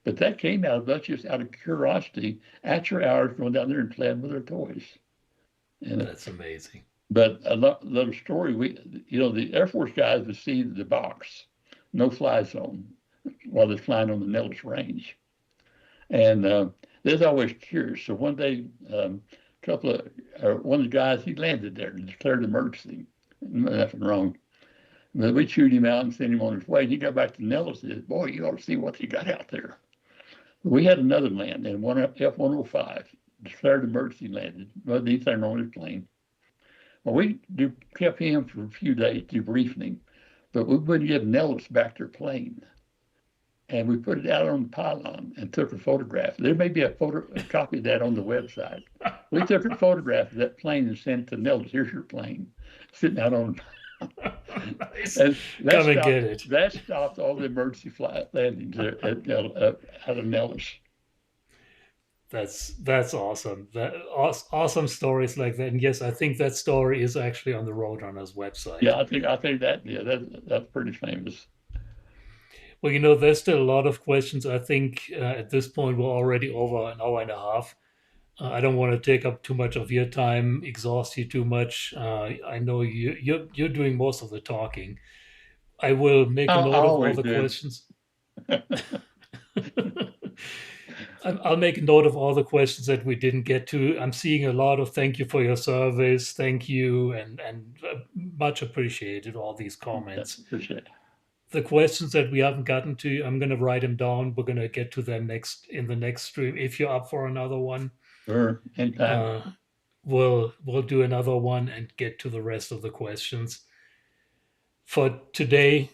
But that came out of us just out of curiosity, after hours going down there and playing with our toys. And that's amazing. but a little story, the Air Force guys would see the box, no fly zone, while they're flying on the Nellis Range. And they're always curious. So one day, one of the guys, he landed there and declared emergency. Nothing wrong. But we chewed him out and sent him on his way. And he got back to Nellis and said, "Boy, you ought to see what you got out there." We had another land, and one F-105 declared emergency landed. Wasn't anything wrong with his plane. Well, kept him for a few days debriefing him, but we wouldn't give Nellis back their plane. And we put it out on the pylon and took a photograph. There may be a copy of that on the website. We took a photograph of that plane and sent it to Nellis. Here's your plane, sitting out on. Nice. And Come and get it. that stopped all the emergency flight landings out of Nellis. That's awesome. Awesome stories like that. And yes, I think that story is actually on the Roadrunners website. Yeah, I think that's pretty famous. Well, there's still a lot of questions. I think at this point we're already over an hour and a half. I don't want to take up too much of your time, exhaust you too much. I know you're doing most of the talking. I will make a I note of all always the do. questions. I'll make a note of all the questions that we didn't get to. I'm seeing a lot of thank you for your service, thank you, and much appreciated all these comments. Appreciate it. The questions that we haven't gotten to, I'm gonna write them down. We're gonna get to them in the next stream. If you're up for another one, Sure, anytime. we'll do another one and get to the rest of the questions. For today,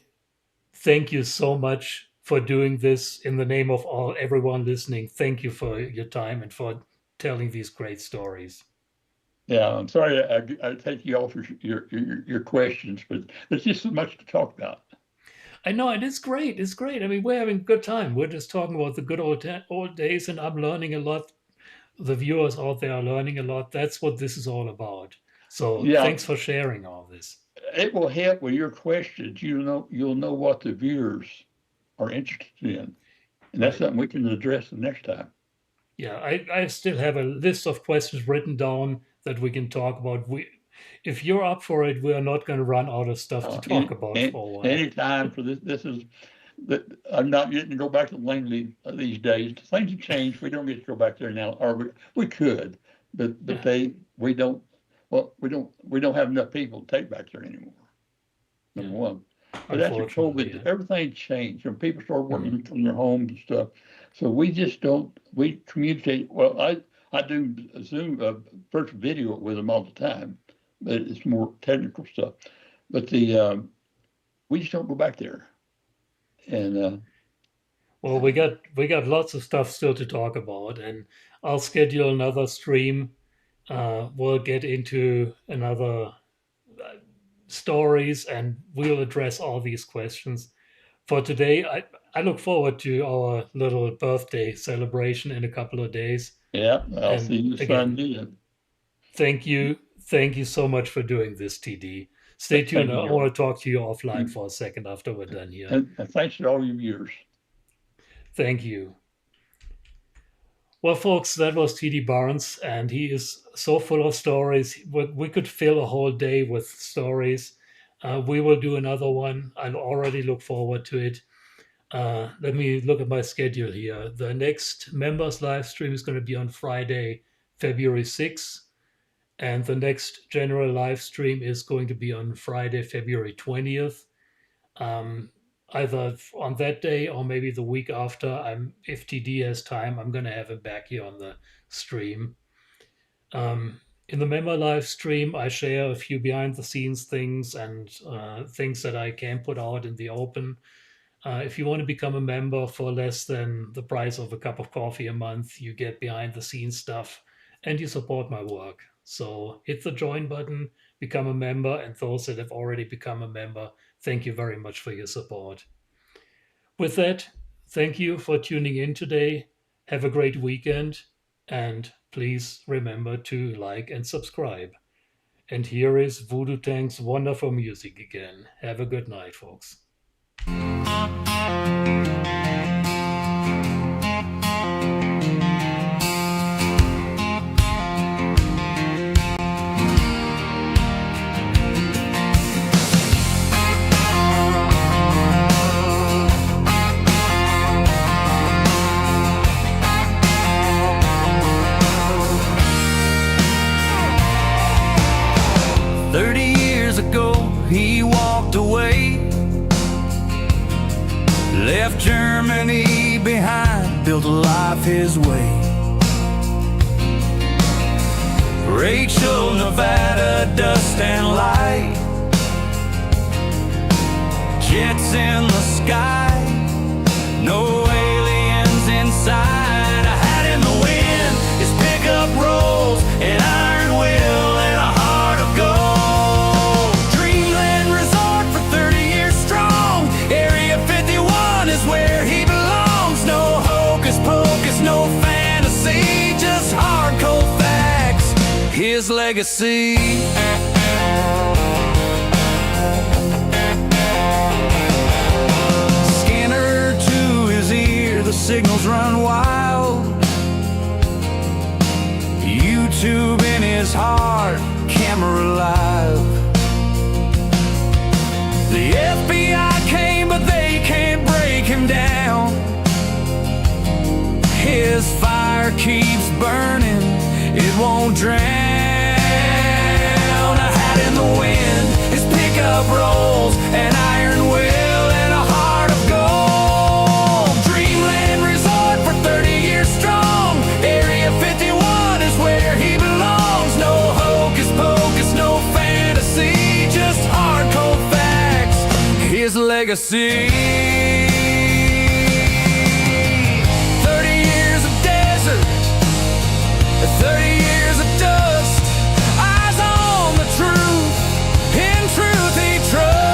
thank you so much for doing this in the name of everyone listening. Thank you for your time and for telling these great stories. Yeah, I'm sorry I take you off your questions, but there's just so much to talk about. I know, and it's great. It's great. I mean, we're having a good time. We're just talking about the good old days, and I'm learning a lot. The viewers out there are learning a lot. That's what this is all about. So Yeah, thanks for sharing all this. it will help with your questions. You'll know what the viewers are interested in, and that's Right. something we can address the next time. Yeah, I still have a list of questions written down that we can talk about. If you're up for it, we are not going to run out of stuff to talk about for a while. Any time for this. This is that I'm not getting to go back to Langley these days. Things have changed. We don't get to go back there now, or we could, but Yeah. we don't. Well, we don't have enough people to take back there anymore. Number Yeah. one. But after Unfortunately, COVID, yeah. everything changed. When people started working from their homes and stuff, so we just don't. We communicate. Well, I do Zoom virtual video with them all the time, but it's more technical stuff. But we just don't go back there. And Well, we got lots of stuff still to talk about, and I'll schedule another stream. We'll get into another. stories, and we'll address all these questions. For today, I look forward to our little birthday celebration in a couple of days. Yeah, I'll And see you again, Sunday. And thank you. Thank you so much for doing this, TD. Stay tuned. thank I you, want Gary. to talk to you offline for a second after we're done here. And thanks to all your viewers. Thank you. Well, folks, that was TD Barnes, and he is so full of stories. We could fill a whole day with stories. We will do another one. I already look forward to it. Let me look at my schedule here. The next members live stream is going to be on Friday, February 6th. And the next general live stream is going to be on Friday, February 20th. Either on that day or maybe the week after. If TD has time, I'm going to have him back here on the stream. In the member live stream, I share a few behind the scenes things and things that I can put out in the open. If you want to become a member for less than the price of a cup of coffee a month, you get behind the scenes stuff and you support my work. So hit the join button, become a member, and those that have already become a member, thank you very much for your support. With that, thank you for tuning in today. Have a great weekend, and please remember to like and subscribe. And here is Voodoo Tank's wonderful music again. Have a good night, folks. 30 years ago, he walked away, left Germany behind, built a life his way. Rachel, Nevada, dust and light, jets in the sky, no aliens inside. A hat in the wind, his pickup rolls, an iron will and a heart of gold. Dreamland resort for 30 years strong, Area 51 is where he belongs. No hocus pocus, no fantasy, just hard cold facts, his legacy. The signals run wild, YouTube in his heart, camera live. The FBI came but they can't break him down. His fire keeps burning, it won't drown. A hat in the wind, his pickup rolls, an iron will and a heart of gold. Dreamland resort for 30 years strong, Area 51 is where he belongs. No hocus pocus, no fantasy, just hard cold facts, his legacy. 30 years of desert, 30 years of dust, eyes on the truth, in truth he trusts.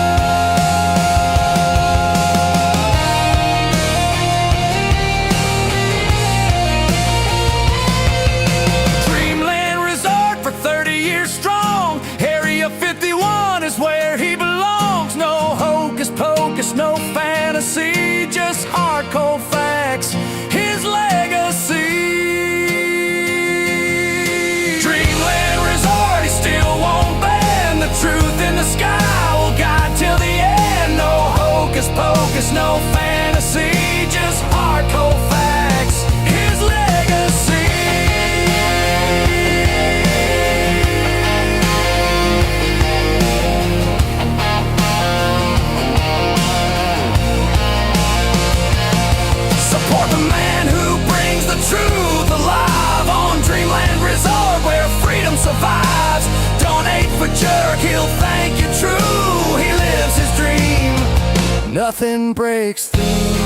Dreamland resort for 30 years strong, Area 51 is where he belongs. No hocus pocus, no fantasy, just hard cold facts, his legacy. Dreamland resort, he still won't bend, the truth in the sky will guide till the end. No hocus pocus, no fantasy, just hard cold facts, his legacy. Support the man who brings the truth alive on Dreamland Resort, where freedom survives. Donate for Jerk, he'll thank you true. He lives his dream, nothing breaks through.